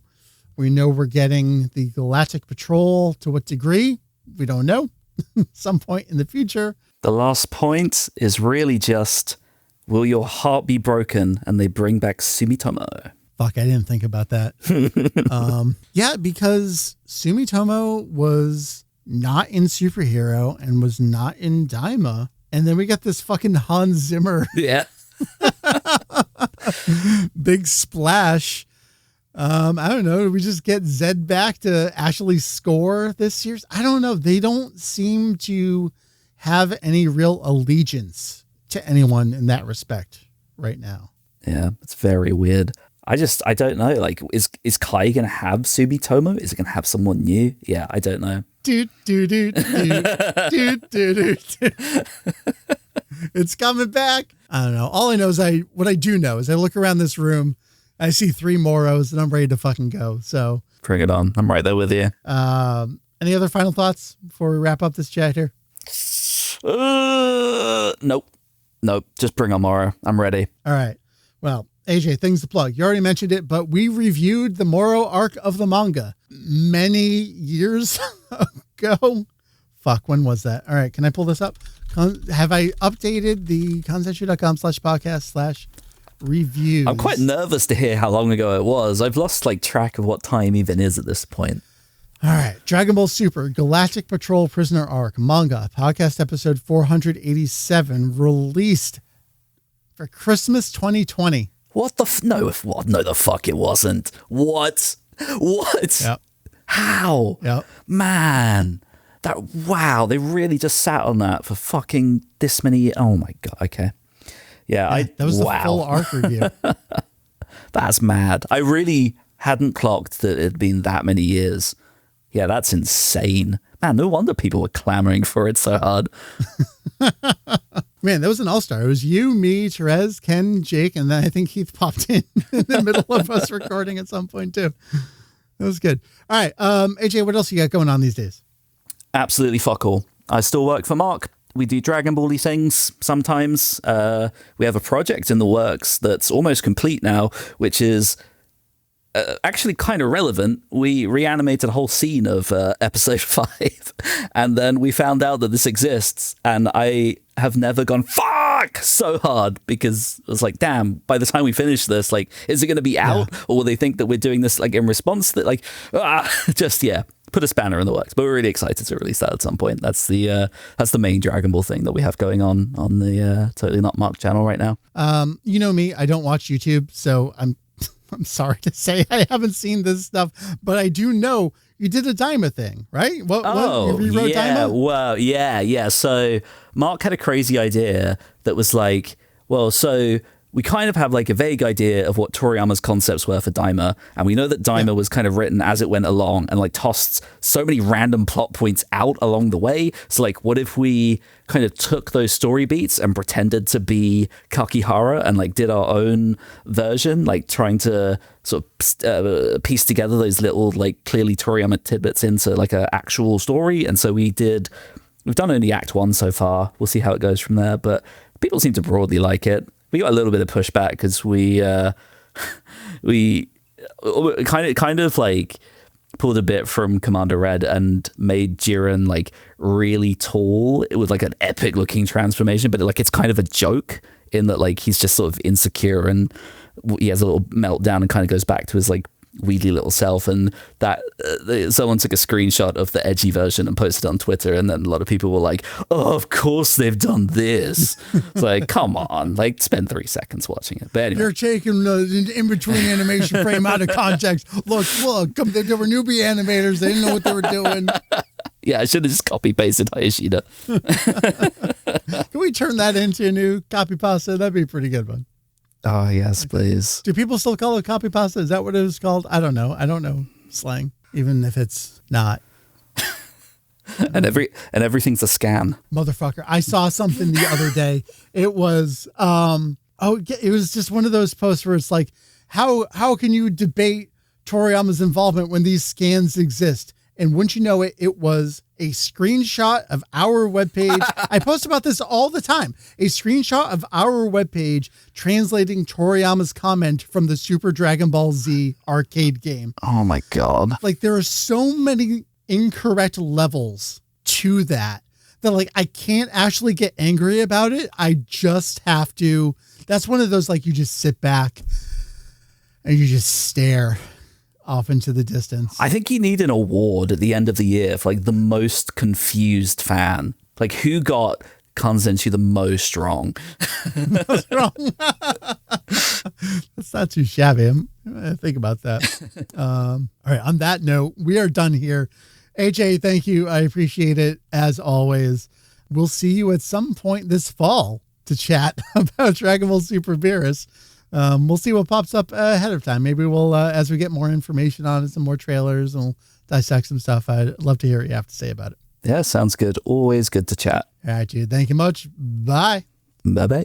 We know we're getting the Galactic Patrol. To what degree? We don't know. Some point in the future. The last point is really just, will your heart be broken and they bring back Sumitomo? Fuck, I didn't think about that. Yeah, because Sumitomo was not in Superhero and was not in Daima. And then we got this fucking Hans Zimmer. Yeah. Big splash. I don't know. Did we just get Zed back to actually score this year? I don't know. They don't seem to have any real allegiance to anyone in that respect right now. Yeah, it's very weird. I don't know. Like, is Kai going to have Sumitomo? Is it going to have someone new? Yeah, I don't know. It's coming back. I don't know. All I know is what I do know is I look around this room, I see 3 Moros, and I'm ready to fucking go. So bring it on. I'm right there with you. Any other final thoughts before we wrap up this chat here? Nope. Just bring on Moro. I'm ready. All right. Well, AJ, things to plug. You already mentioned it, but we reviewed the Moro arc of the manga many years ago. Fuck, when was that? All right, can I pull this up? Have I updated the kanzenshuu.com/podcast/reviews? I'm quite nervous to hear how long ago it was. I've lost track of what time even is at this point. All right, Dragon Ball Super Galactic Patrol Prisoner Arc manga podcast episode 487 released for Christmas 2020. What the no, the fuck it wasn't. What? Yep. How? Yep. Man. Wow, they really just sat on that for fucking this many. Oh my God. Okay. Yeah, that was the full arc review. That's mad. I really hadn't clocked that it had been that many years. Yeah, that's insane. Man, no wonder people were clamoring for it so hard. Man, that was an all-star. It was you, me, Therese, Ken, Jake, and then I think Heath popped in the middle of us recording at some point too. That was good. All right, AJ, what else you got going on these days? Absolutely fuck all. I still work for Mark. We do Dragon Ball-y things sometimes. We have a project in the works that's almost complete now, which is actually kind of relevant. We reanimated a whole scene of episode 5, and then we found out that this exists, and I have never gone fuck so hard, because it was like, damn, by the time we finish this, is it going to be out? Yeah. Or will they think that we're doing this in response to put a spanner in the works. But we're really excited to release that at some point. That's the main Dragon Ball thing that we have going on the Totally Not Mark channel right now. You know me, I don't watch YouTube, so I'm sorry to say I haven't seen this stuff, but I do know you did a Daima thing, right? What you rewrote Daima? Well, yeah. So Mark had a crazy idea that was so we kind of have a vague idea of what Toriyama's concepts were for Daima, and we know that Daima was kind of written as it went along and tossed so many random plot points out along the way. So what if we kind of took those story beats and pretended to be Kakihara and did our own version, trying to sort of piece together those little clearly Toriyama tidbits into an actual story. And so we've done only Act 1 so far. We'll see how it goes from there, but people seem to broadly like it. We got a little bit of pushback because we kind of pulled a bit from Commander Red and made Jiren really tall. It was an epic looking transformation, but it's kind of a joke in that he's just sort of insecure and he has a little meltdown and kind of goes back to his wheelie little self, and that someone took a screenshot of the edgy version and posted it on Twitter, and then a lot of people were like, oh, of course they've done this. It's like, come on, like, spend 3 seconds watching it. But anyway. They're taking the in-between animation frame out of context. Look, they were newbie animators. They didn't know what they were doing. Yeah, I should have just copy-pasted Hayashida. Can we turn that into a new copy pasta? That'd be a pretty good one. Oh, yes, please. Do people still call it copy pasta? Is that what it was called? I don't know. I don't know slang, even if it's not. And everything's a scam. Motherfucker. I saw something the other day. It was, it was just one of those posts where it's like, how can you debate Toriyama's involvement when these scans exist? And wouldn't you know it, it was a screenshot of our webpage. I post about this all the time. A screenshot of our webpage translating Toriyama's comment from the Super Dragon Ball Z arcade game. Oh my God. Like, there are so many incorrect levels to that like, I can't actually get angry about it. I just have to. That's one of those, like, you just sit back and you just stare off into the distance. I think you need an award at the end of the year for, like, the most confused fan. Like, who got Kanzenshuu the most wrong? Most wrong. That's not too shabby. Think about that. All right. On that note, we are done here. AJ, thank you. I appreciate it as always. We'll see you at some point this fall to chat about Dragon Ball Super Beerus. We'll see what pops up ahead of time. Maybe we'll, as we get more information on it, some more trailers, and we'll dissect some stuff. I'd love to hear what you have to say about it. Yeah, sounds good. Always good to chat. All right, dude. Thank you much. Bye. Bye-bye.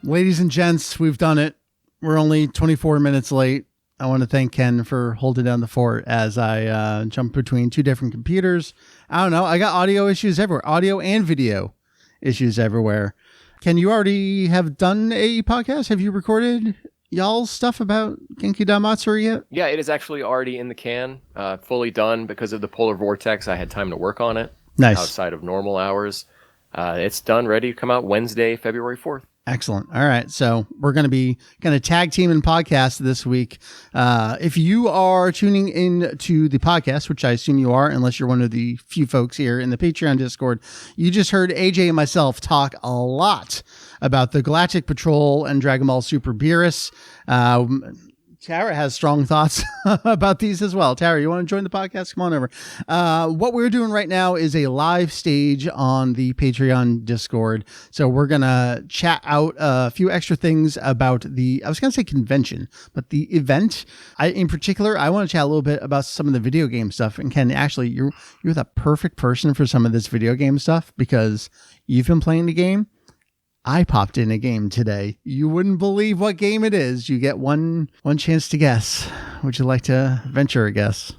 Ladies and gents, we've done it. We're only 24 minutes late. I want to thank Ken for holding down the fort as I jump between two different computers. I don't know. I got audio issues everywhere. Audio and video issues everywhere. Ken, you already have done a podcast? Have you recorded y'all's stuff about Genkidamatsuri yet? Yeah, it is actually already in the can, fully done. Because of the polar vortex, I had time to work on it. Nice. Outside of normal hours. It's done, ready to come out Wednesday, February 4th. Excellent. All right. So we're going to be kind of tag teaming podcasts this week. If you are tuning in to the podcast, which I assume you are, unless you're one of the few folks here in the Patreon Discord, you just heard AJ and myself talk a lot about the Galactic Patrol and Dragon Ball Super Beerus. Tara has strong thoughts about these as well. Tara, you want to join the podcast? Come on over. What we're doing right now is a live stage on the Patreon Discord. So we're going to chat out a few extra things about I was going to say convention, but the event. In particular, I want to chat a little bit about some of the video game stuff. And Ken, actually, you're the perfect person for some of this video game stuff because you've been playing the game. I popped in a game today. You wouldn't believe what game it is. You get one chance to guess. Would you like to venture a guess?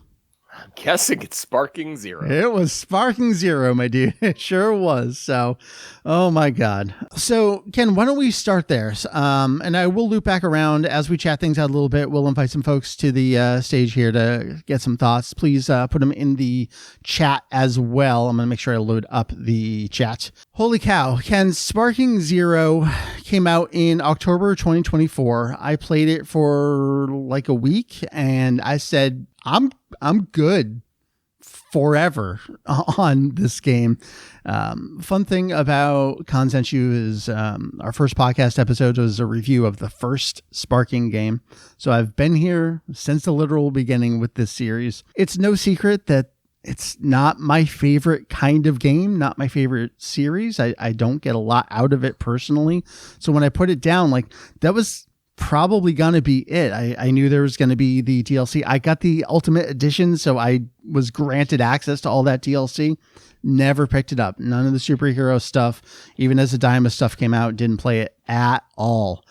I'm guessing it's Sparking Zero. It was Sparking Zero, my dude. It sure was. So, oh my God. So, Ken, why don't we start there? And I will loop back around as we chat things out a little bit. We'll invite some folks to the stage here to get some thoughts. Please put them in the chat as well. I'm going to make sure I load up the chat. Holy cow. Ken, Sparking Zero came out in October 2024. I played it for like a week and I said, I'm good forever on this game. Fun thing about Kanzenshuu is our first podcast episode was a review of the first Sparking game. So I've been here since the literal beginning with this series. It's no secret that it's not my favorite kind of game, not my favorite series. I don't get a lot out of it personally. So when I put it down, like that was probably gonna be it. I knew there was gonna be the DLC. I got the Ultimate Edition, so I was granted access to all that DLC. Never picked it up. None of the superhero stuff, even as the Daima stuff came out, didn't play it at all.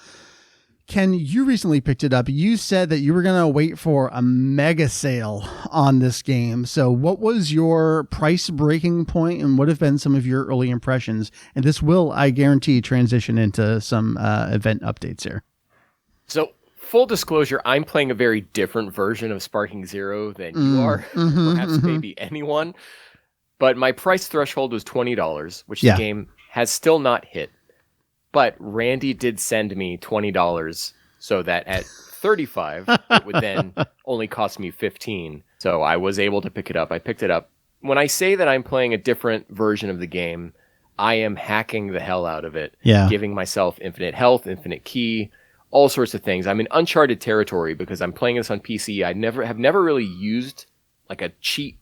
Ken, you recently picked it up. You said that you were gonna wait for a mega sale on this game. So what was your price breaking point and what have been some of your early impressions? And this will, I guarantee, transition into some event updates here. So, full disclosure, I'm playing a very different version of Sparking Zero than you are, perhaps maybe anyone. But my price threshold was $20, which the game has still not hit. But Randy did send me $20 so that at 35, it would then only cost me 15. So I was able to pick it up. I picked it up. When I say that I'm playing a different version of the game, I am hacking the hell out of it. Yeah. Giving myself infinite health, infinite ki, all sorts of things. I'm in uncharted territory because I'm playing this on PC. I have never really used like a cheat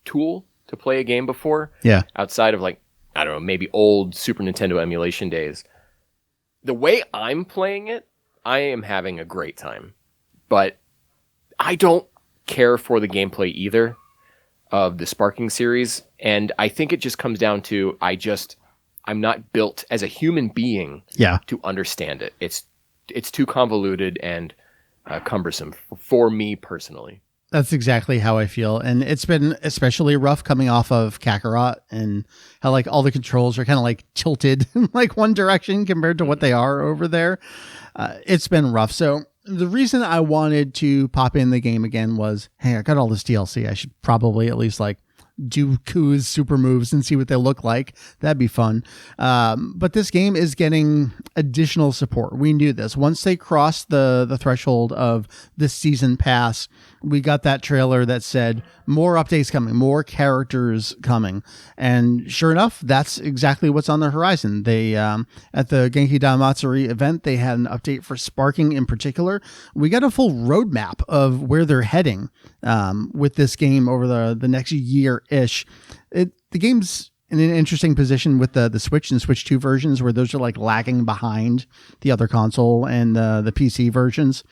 tool to play a game before. Yeah. Outside of like, I don't know, maybe old Super Nintendo emulation days. The way I'm playing it, I am having a great time. But I don't care for the gameplay either of the Sparking series. And I think it just comes down to I'm not built as a human being to understand it. It's too convoluted and cumbersome for me personally. That's exactly how I feel. And it's been especially rough coming off of Kakarot and how like all the controls are kind of like tilted in like one direction compared to what they are over there. It's been rough. So the reason I wanted to pop in the game again was, hey, I got all this DLC. I should probably at least like do Ku's super moves and see what they look like. That'd be fun. But this game is getting additional support. We knew this. Once they crossed the threshold of this season pass, we got that trailer that said more updates coming, more characters coming. And sure enough, that's exactly what's on the horizon. They, at the Genkidamatsuri event, they had an update for Sparking in particular. We got a full roadmap of where they're heading with this game over the next year-ish. The game's in an interesting position with the Switch and Switch 2 versions where those are like lagging behind the other console and the PC versions.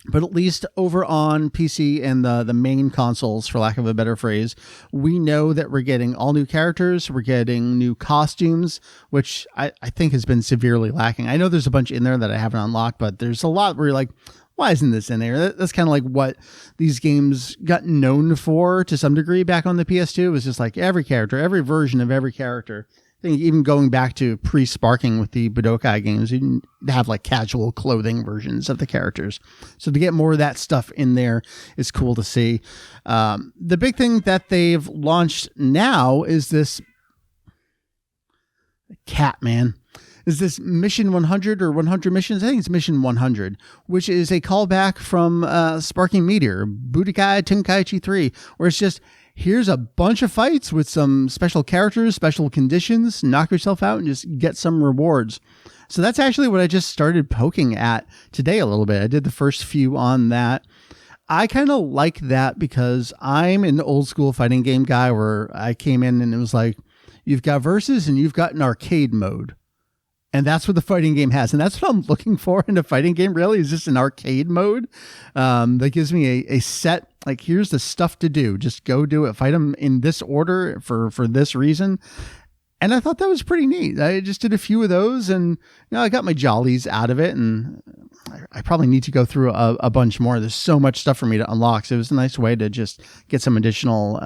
But at least over on PC and the main consoles, for lack of a better phrase, we know that we're getting all new characters. We're getting new costumes, which I think has been severely lacking. I know there's a bunch in there that I haven't unlocked, but there's a lot where you're like, why isn't this in there? That's kind of like what these games got known for to some degree back on the PS2. It was just like every character, every version of every character. I think even going back to pre-Sparking with the Budokai games, you didn't have like casual clothing versions of the characters. So to get more of that stuff in there is cool to see. The big thing that they've launched now is this is this Mission 100 or 100 Missions? I think it's Mission 100, which is a callback from Sparking Meteor, Budokai Tenkaichi 3, where it's just, here's a bunch of fights with some special characters, special conditions, knock yourself out and just get some rewards. So that's actually what I just started poking at today a little bit. I did the first few on that. I kind of like that because I'm an old school fighting game guy where I came in and it was like, you've got versus and you've got an arcade mode. And that's what the fighting game has. And that's what I'm looking for in a fighting game, really, is just an arcade mode that gives me a set, like, here's the stuff to do. Just go do it. Fight them in this order for this reason. And I thought that was pretty neat. I just did a few of those and, I got my jollies out of it. And I probably need to go through a bunch more. There's so much stuff for me to unlock. So it was a nice way to just get some additional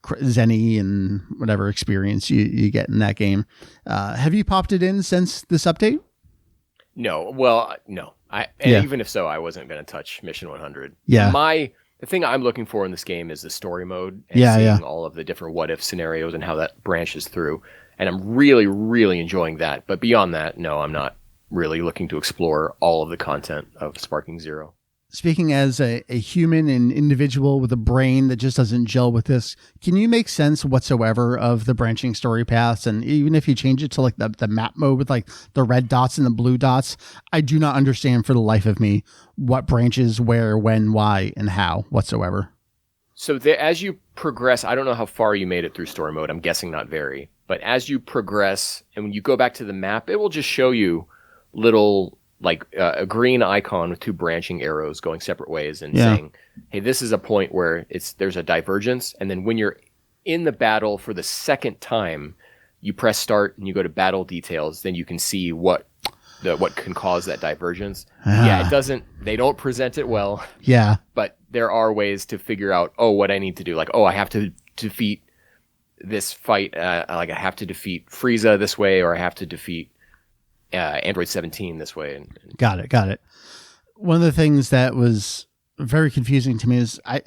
Zenny and whatever experience you get in that game. Have you popped it in since this update? No. Well, no. Even if so, I wasn't going to touch Mission 100. Yeah. The thing I'm looking for in this game is the story mode and seeing all of the different what-if scenarios and how that branches through. And I'm really, really enjoying that. But beyond that, no, I'm not really looking to explore all of the content of Sparking Zero. Speaking as a human and individual with a brain that just doesn't gel with this, can you make sense whatsoever of the branching story paths? And even if you change it to like the map mode with like the red dots and the blue dots, I do not understand for the life of me what branches, where, when, why, and how whatsoever. So as you progress, I don't know how far you made it through story mode. I'm guessing not very. But as you progress, and when you go back to the map, it will just show you little, like a green icon with two branching arrows going separate ways and saying, hey, this is a point where there's a divergence. And then when you're in the battle for the second time, you press start and you go to battle details, then you can see what can cause that divergence. They don't present it well. Yeah. But there are ways to figure out, what I need to do. Like, I have to defeat this fight. Like I have to defeat Frieza this way, or I have to defeat Android 17 this way. Got it. One of the things that was very confusing to me is I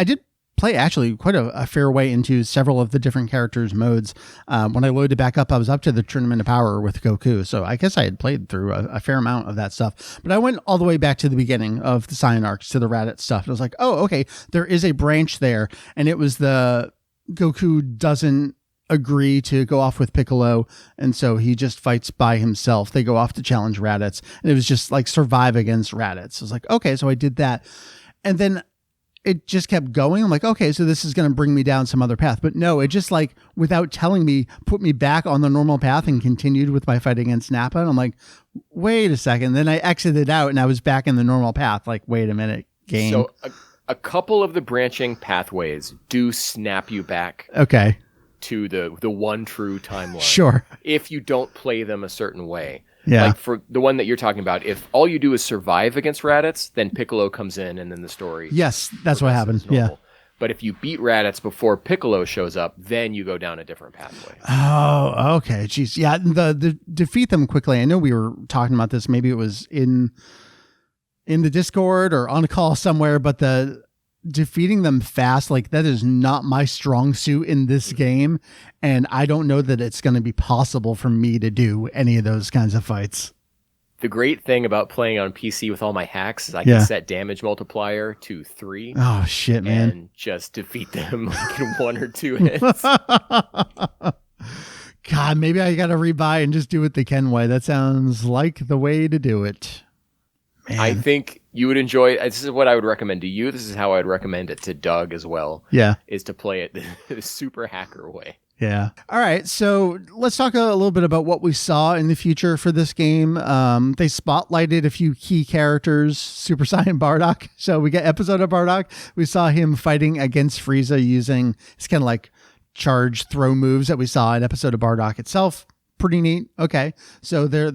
did play actually quite a fair way into several of the different characters' modes. When I loaded back up, I was up to the Tournament of Power with Goku. So I guess I had played through a fair amount of that stuff. But I went all the way back to the beginning of the Saiyan arcs, to the Raditz stuff. And I was like, oh, okay, there is a branch there. And it was the Goku doesn't agree to go off with Piccolo, and so he just fights by himself. They go off to challenge Raditz, and it was just like survive against Raditz. I was like, okay, so I did that. And then it just kept going. I'm like, okay, so this is going to bring me down some other path. But no, it just like, without telling me, put me back on the normal path and continued with my fight against Nappa. And I'm like, wait a second. Then I exited out and I was back in the normal path. Like, wait a minute, game. So a couple of the branching pathways do snap you back. Okay. To the one true timeline. Sure. If you don't play them a certain way. Yeah. Like for the one that you're talking about, if all you do is survive against Raditz, then Piccolo comes in and then the story. Yes, that's what happened. Yeah. But if you beat Raditz before Piccolo shows up, then you go down a different pathway. Oh, okay. Jeez. Yeah. The defeat them quickly. I know we were talking about this. Maybe it was in the Discord or on a call somewhere, but the defeating them fast, like, that is not my strong suit in this game, and I don't know that it's going to be possible for me to do any of those kinds of fights. The great thing about playing on PC with all my hacks is I can set damage multiplier to 3. Oh shit, man. And just defeat them like in 1 or 2 hits. God, maybe I gotta rebuy and just do it the Ken way. That sounds like the way to do it. Man. I think you would enjoy it. This is what I would recommend to you. This is how I would recommend it to Doug as well. Yeah. Is to play it the super hacker way. Yeah. All right. So let's talk a little bit about what we saw in the future for this game. They spotlighted a few key characters, Super Saiyan Bardock. So we get episode of Bardock. We saw him fighting against Frieza using, it's kind of like charge throw moves that we saw in episode of Bardock itself. Pretty neat. Okay. So they're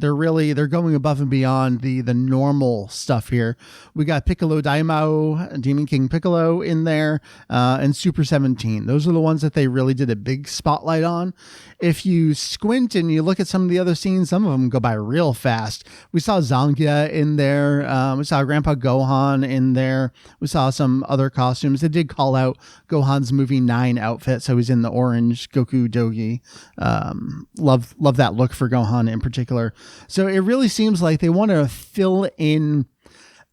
going above and beyond the normal stuff here. We got Piccolo Daimao, Demon King Piccolo in there, and Super 17. Those are the ones that they really did a big spotlight on. If you squint and you look at some of the other scenes, some of them go by real fast. We saw Zangia in there. We saw Grandpa Gohan in there. We saw some other costumes. They did call out Gohan's movie 9 outfit. So he's in the orange Goku Dogi. Love that look for Gohan in particular. So it really seems like they want to fill in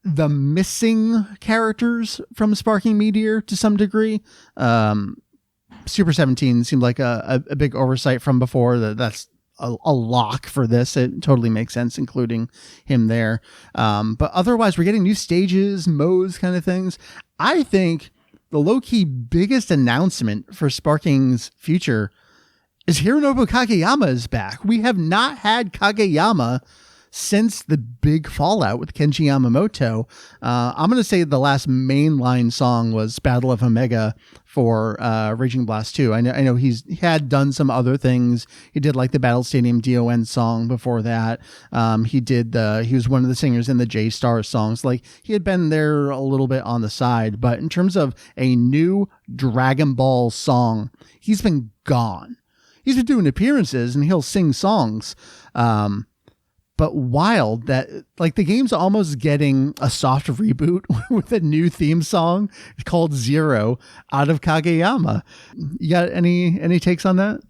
the missing characters from Sparking Meteor to some degree. Super 17 seemed like a big oversight from before. That's a lock for this. It totally makes sense, including him there. But otherwise, we're getting new stages, modes, kind of things. I think the low-key biggest announcement for Sparking's future is Hironobu Kageyama is back. We have not had Kageyama since the big fallout with Kenji Yamamoto. I'm going to say the last mainline song was Battle of Omega for Raging Blast 2. I know he had done some other things. He did like the Battle Stadium DON song before that. He was one of the singers in the J-Star songs. Like, he had been there a little bit on the side, but in terms of a new Dragon Ball song, he's been gone. He's been doing appearances and he'll sing songs. But wild that, like, the game's almost getting a soft reboot with a new theme song called Zero out of Kageyama. You got any takes on that?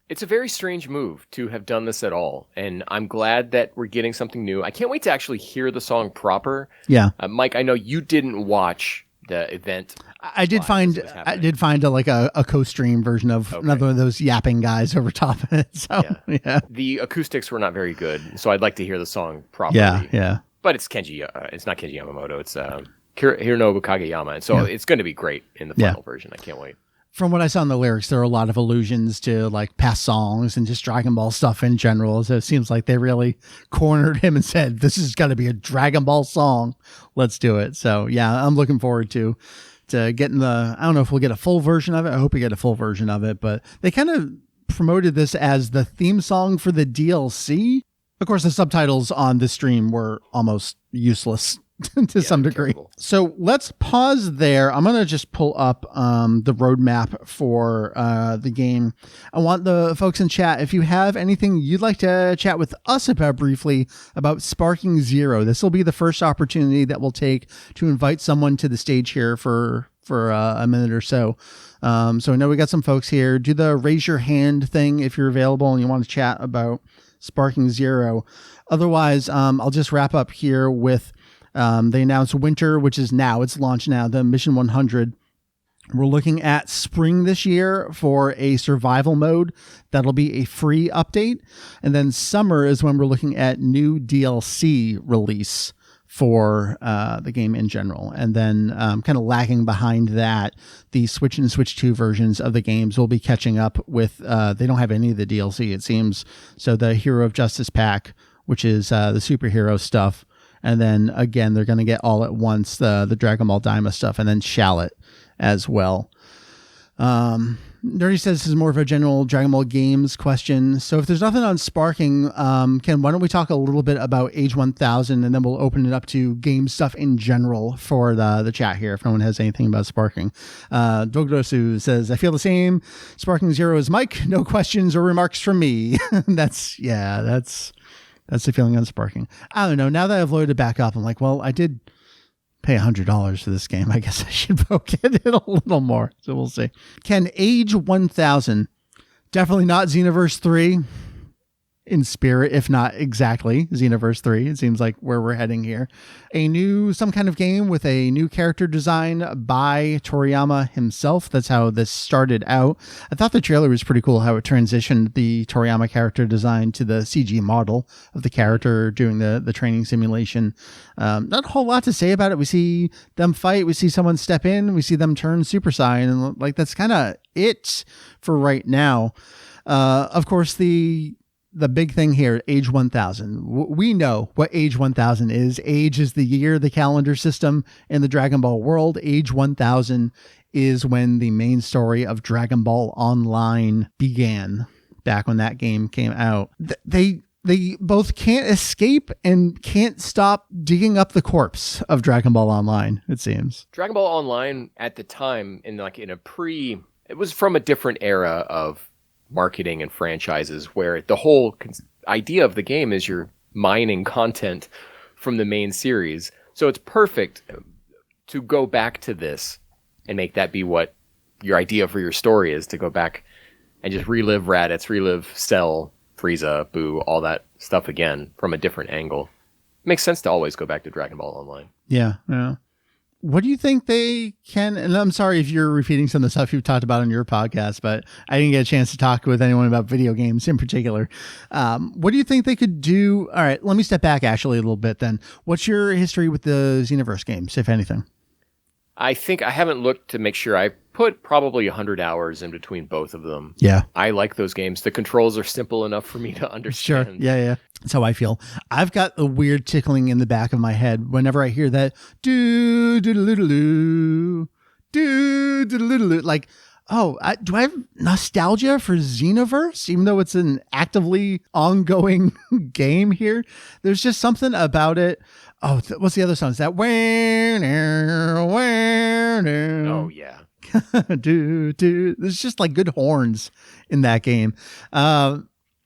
It's a very strange move to have done this at all. And I'm glad that we're getting something new. I can't wait to actually hear the song proper. Yeah. Mike, I know you didn't watch the event. I did find a co-stream version of another of those yapping guys over top of it. So yeah. The acoustics were not very good, so I'd like to hear the song properly. Yeah. But it's Kenji. It's not Kenji Yamamoto. It's Hironobu Kageyama, and so it's going to be great in the final version. I can't wait. From what I saw in the lyrics, there are a lot of allusions to like past songs and just Dragon Ball stuff in general. So it seems like they really cornered him and said, "This is got to be a Dragon Ball song. Let's do it." So yeah, I'm looking forward to getting I don't know if we'll get a full version of it. I hope we get a full version of it, but they kind of promoted this as the theme song for the DLC. Of course, the subtitles on the stream were almost useless to some degree. Terrible. So let's pause there. I'm going to just pull up the roadmap for the game. I want the folks in chat, if you have anything you'd like to chat with us about briefly about Sparking Zero, this will be the first opportunity that we'll take to invite someone to the stage here for for a minute or so. So I know we got some folks here. Do the raise your hand thing if you're available and you want to chat about Sparking Zero. Otherwise, I'll just wrap up here with they announced Winter, which is now, it's launched now, the Mission 100. We're looking at spring this year for a survival mode. That'll be a free update. And then summer is when we're looking at new DLC release for the game in general. And then kind of lagging behind that, the Switch and Switch 2 versions of the games will be catching up with, they don't have any of the DLC, it seems. So the Hero of Justice pack, which is the superhero stuff. And then again, they're going to get all at once the Dragon Ball Daima stuff, and then Shallot as well. Nerdy says this is more of a general Dragon Ball games question. So if there's nothing on Sparking, Ken, why don't we talk a little bit about Age 1000, and then we'll open it up to game stuff in general for the chat here if no one has anything about Sparking. Dogdosu says, I feel the same. Sparking Zero is Mike. No questions or remarks from me. That's the feeling on Sparking. I don't know. Now that I've loaded it back up, I'm like, well, I did pay $100 for this game. I guess I should poke at it a little more. So we'll see. Ken, Age 1000. Definitely not Xenoverse 3 in spirit, if not exactly Xenoverse 3. It seems like where we're heading here. Some kind of game with a new character design by Toriyama himself. That's how this started out. I thought the trailer was pretty cool how it transitioned the Toriyama character design to the CG model of the character doing the training simulation. Not a whole lot to say about it. We see them fight. We see someone step in. We see them turn Super Saiyan. And like, that's kind of it for right now. Of course, the big thing here, Age 1000. We know what Age 1000 is. Age is the year, the calendar system in the Dragon Ball world. Age 1000 is when the main story of Dragon Ball Online began, back when that game came out. They both can't escape and can't stop digging up the corpse of Dragon Ball Online, it seems. Dragon Ball Online at the time, it was from a different era of marketing and franchises, where the whole idea of the game is you're mining content from the main series. So it's perfect to go back to this and make that be what your idea for your story is, to go back and just relive Raditz, relive Cell, Frieza, Boo, all that stuff again from a different angle. It makes sense to always go back to Dragon Ball Online. Yeah. What do you think they can, and I'm sorry if you're repeating some of the stuff you've talked about on your podcast, but I didn't get a chance to talk with anyone about video games in particular. What do you think they could do? All right, let me step back actually a little bit then. What's your history with the Xenoverse games, if anything? I think I haven't looked to make sure. I put probably 100 hours in between both of them. Yeah. I like those games. The controls are simple enough for me to understand. Sure. Yeah. That's how I feel. I've got a weird tickling in the back of my head whenever I hear that like, do I have nostalgia for Xenoverse, even though it's an actively ongoing game here? There's just something about it. Oh, what's the other song? Is that? Oh, yeah. There's just like good horns in that game.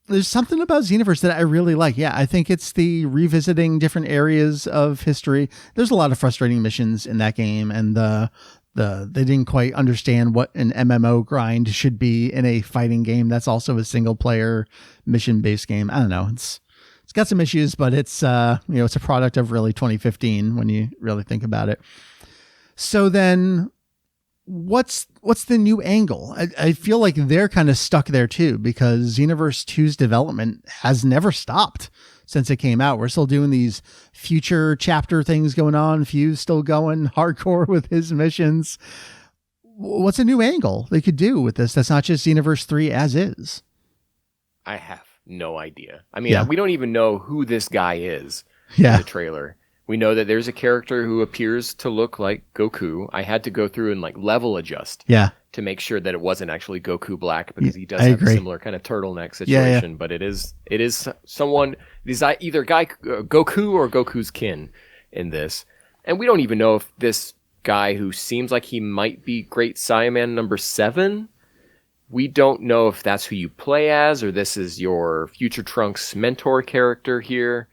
There's something about Xenoverse that I really like. Yeah, I think it's the revisiting different areas of history. There's a lot of frustrating missions in that game, and they didn't quite understand what an MMO grind should be in a fighting game that's also a single player mission based game. I don't know. It's got some issues, but it's it's a product of really 2015 when you really think about it. So then what's the new angle? I feel like they're kind of stuck there too, because Xenoverse 2's development has never stopped since it came out. We're still doing these future chapter things going on. Fuse still going hardcore with his missions. What's a new angle they could do with this that's not just Xenoverse 3 as is? I have no idea. I mean, we don't even know who this guy is in the trailer. We know that there's a character who appears to look like Goku. I had to go through and like level adjust to make sure that it wasn't actually Goku Black, because he does have a similar kind of turtleneck situation. But it is someone, he's either Goku or Goku's kin in this. And we don't even know if this guy, who seems like he might be Great Saiyaman number 7, we don't know if that's who you play as, or this is your Future Trunks mentor character here.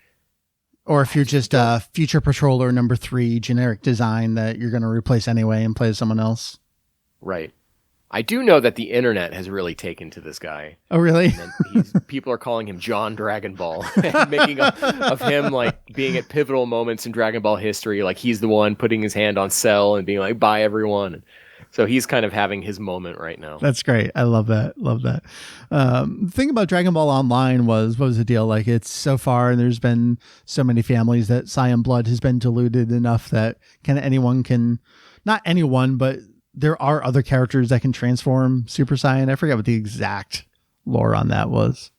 Or if you're just a Future Patroller number 3 generic design that you're going to replace anyway and play as someone else. Right. I do know that the internet has really taken to this guy. Oh, really? People are calling him John Dragon Ball, making of him like being at pivotal moments in Dragon Ball history. Like he's the one putting his hand on Cell and being like, "Bye, everyone." So he's kind of having his moment right now. That's great. I love that. Love that. The thing about Dragon Ball Online was, what was the deal? Like it's so far, and there's been so many families that Saiyan blood has been diluted enough that anyone can, not anyone, but there are other characters that can transform Super Saiyan. I forget what the exact lore on that was.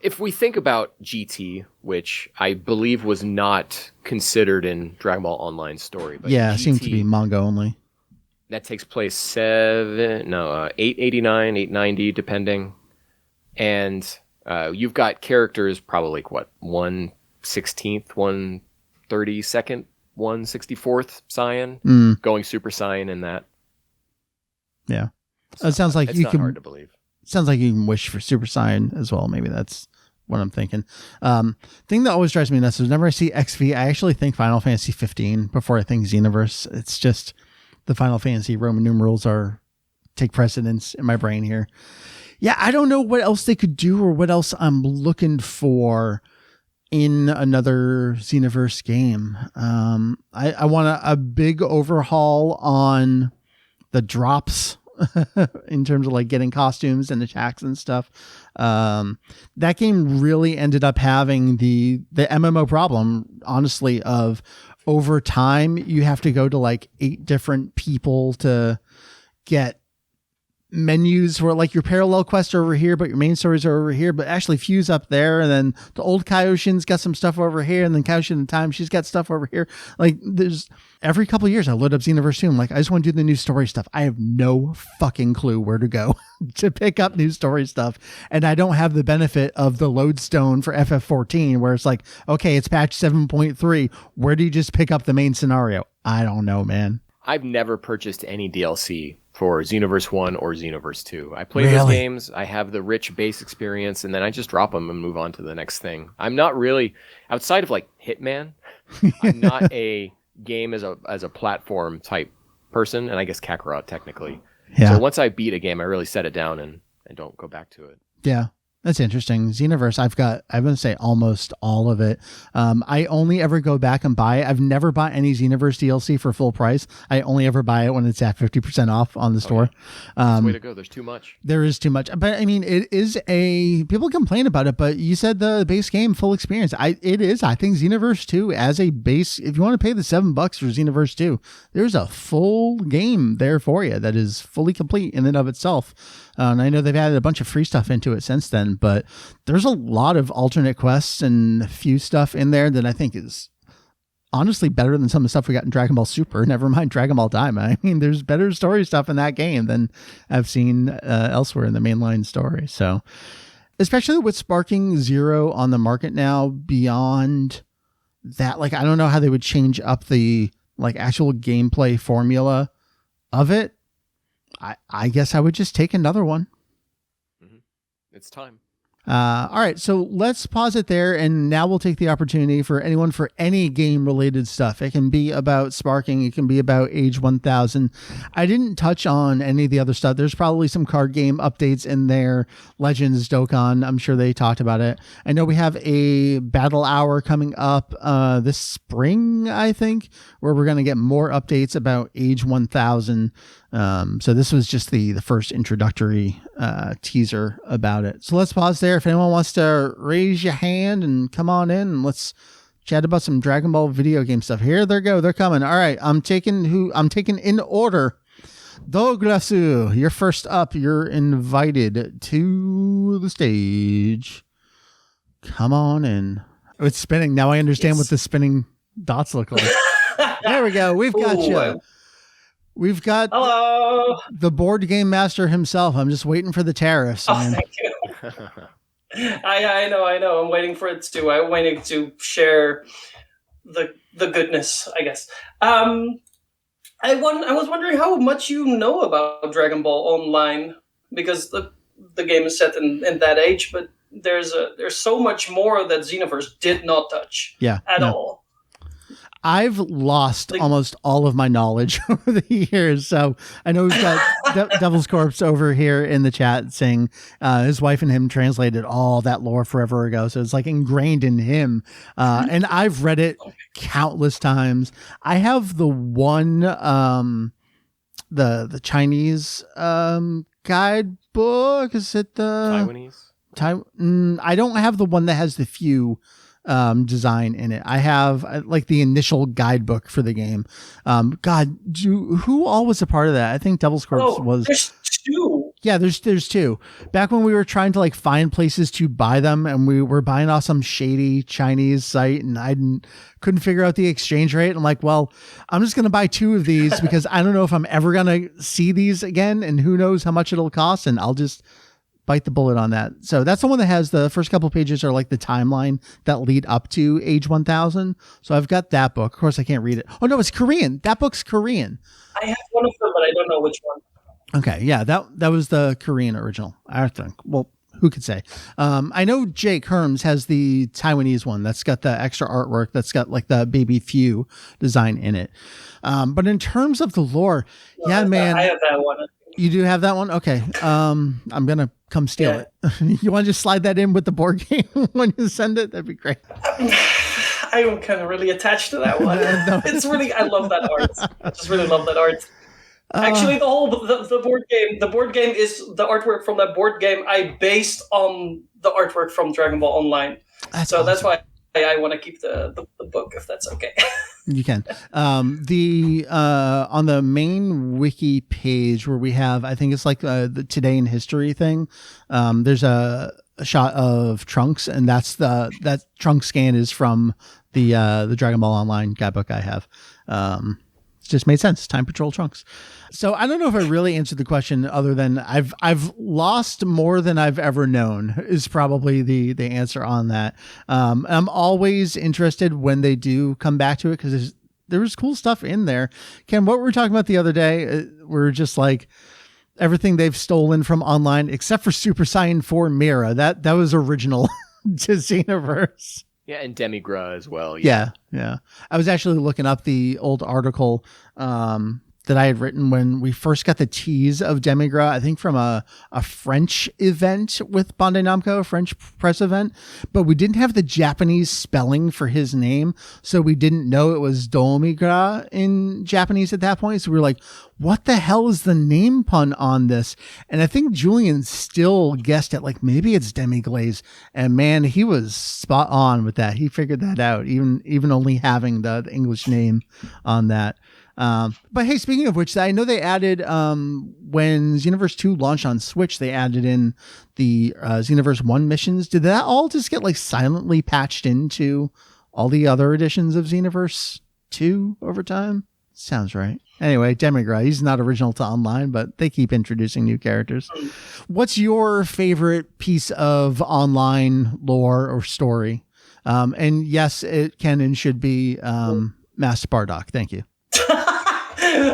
If we think about GT, which I believe was not considered in Dragon Ball Online story, but yeah, GT, it seems to be manga only. That takes place 889, 890, depending. And you've got characters probably like, what, 1/16th, 1/32nd, 1/64th Saiyan going Super Saiyan in that. Yeah. So it sounds like it's not hard to believe. Sounds like you can wish for Super Saiyan as well. Maybe that's what I'm thinking. Thing that always drives me nuts is whenever I see XV, I actually think Final Fantasy 15 before I think Xenoverse. It's just the Final Fantasy Roman numerals take precedence in my brain here. Yeah, I don't know what else they could do or what else I'm looking for in another Xenoverse game. I want a big overhaul on the drops in terms of like getting costumes and attacks and stuff. That game really ended up having the MMO problem, honestly, of over time you have to go to like 8 different people to get menus where like your parallel quests are over here, but your main stories are over here, but actually Fuse up there. And then the old Kaioshin's got some stuff over here. And then Kaioshin in time, she's got stuff over here. Like there's every couple of years I load up Xenoverse 2. I'm like, I just want to do the new story stuff. I have no fucking clue where to go to pick up new story stuff. And I don't have the benefit of the lodestone for FF14 where it's like, okay, it's patch 7.3. Where do you just pick up the main scenario? I don't know, man. I've never purchased any DLC for Xenoverse 1 or Xenoverse 2. I play those games, I have the rich base experience, and then I just drop them and move on to the next thing. I'm not really, outside of like Hitman, I'm not a game as a platform type person, and I guess Kakarot technically. Yeah. So once I beat a game, I really set it down and don't go back to it. Yeah. That's interesting. Xenoverse, I'm going to say almost all of it. I only ever go back and buy it. I've never bought any Xenoverse DLC for full price. I only ever buy it when it's at 50% off on the store. That's the way to go. There's too much. There is too much. But I mean, it is people complain about it, but you said the base game, full experience. It is. I think Xenoverse 2 as a base, if you want to pay the $7 for Xenoverse 2, there's a full game there for you that is fully complete in and of itself. And I know they've added a bunch of free stuff into it since then, but there's a lot of alternate quests and a few stuff in there that I think is honestly better than some of the stuff we got in Dragon Ball Super. Never mind Dragon Ball Daima. I mean, there's better story stuff in that game than I've seen elsewhere in the mainline story. So, especially with Sparking Zero on the market now, beyond that, like, I don't know how they would change up the like actual gameplay formula of it. I guess I would just take another one. Mm-hmm. It's time. All right, so let's pause it there, and now we'll take the opportunity for anyone for any game-related stuff. It can be about Sparking. It can be about Age 1000. I didn't touch on any of the other stuff. There's probably some card game updates in there. Legends, Dokkan, I'm sure they talked about it. I know we have a battle hour coming up this spring, I think, where we're going to get more updates about Age 1000. So this was just the first introductory teaser about it. So let's pause there. If anyone wants to raise your hand and come on in, and let's chat about some Dragon Ball video game stuff. Here they go. They're coming. All right. I'm taking in order. Douglasu, you're first up. You're invited to the stage. Come on in. Oh, it's spinning. Now I understand what the spinning dots look like. There we go. We've got you. We've got the board game master himself. I'm just waiting for the tariffs. Man. Thank you. I know. I'm waiting for it too. I'm waiting to share the goodness, I guess. I was wondering how much you know about Dragon Ball Online, because the game is set in that age, but there's so much more that Xenoverse did not touch at all. I've lost almost all of my knowledge over the years. So I know we've got Devil's Corpse over here in the chat saying his wife and him translated all that lore forever ago. So it's like ingrained in him. And I've read it countless times. I have the one, the Chinese guidebook. Is it the Taiwanese? I don't have the one that has the few design in it. I have like the initial guidebook for the game. Who all was a part of that? I think Devil's Corpse was. There's two. Yeah, there's two. Back when we were trying to like find places to buy them, and we were buying off some shady Chinese site, and I couldn't figure out the exchange rate. I'm like, well, I'm just gonna buy two of these because I don't know if I'm ever gonna see these again, and who knows how much it'll cost, and I'll just bite the bullet on that. So that's the one that has the first couple pages are like the timeline that lead up to age 1000. So I've got that book. Of course, I can't read it. Oh no, it's Korean. That book's Korean. I have one of them, but I don't know which one. Okay, yeah, that was the Korean original, I think. Well, who could say? I know Jake Herms has the Taiwanese one that's got the extra artwork that's got like the baby Few design in it. But in terms of the lore, man, I have that one. You do have that one? Okay. I'm going to come steal it. You want to just slide that in with the board game when you send it? That'd be great. I'm kind of really attached to that one. No. It's really, I love that art. I just really love that art. Actually, the board game is the artwork from that board game I based on the artwork from Dragon Ball Online. That's why I want to keep the book, if that's okay. You can. On the main wiki page where we have, I think it's like the Today in History thing. There's a shot of Trunks, and that Trunks scan is from the Dragon Ball Online guidebook I have. It just made sense. Time Patrol Trunks. So I don't know if I really answered the question other than I've lost more than I've ever known is probably the answer on that. I'm always interested when they do come back to it because there was cool stuff in there. Ken, what were we talking about the other day? We're just like everything they've stolen from online except for Super Saiyan 4 Mira. That was original to Xenoverse. Yeah, and Demigra as well. Yeah. I was actually looking up the old article that I had written when we first got the tease of Demigra, I think from a French event with Bandai Namco, a French press event, but we didn't have the Japanese spelling for his name, so we didn't know it was Domigra in Japanese at that point. So we were like, what the hell is the name pun on this? And I think Julian still guessed it, like maybe it's Demiglaze. And man, he was spot on with that. He figured that out, even only having the English name on that. But hey, speaking of which, I know they added, when Xenoverse 2 launched on Switch, they added in the Xenoverse 1 missions. Did that all just get like silently patched into all the other editions of Xenoverse 2 over time? Sounds right. Anyway, Demigra, he's not original to online, but they keep introducing new characters. What's your favorite piece of online lore or story? And yes, it can and should be Master Bardock. Thank you.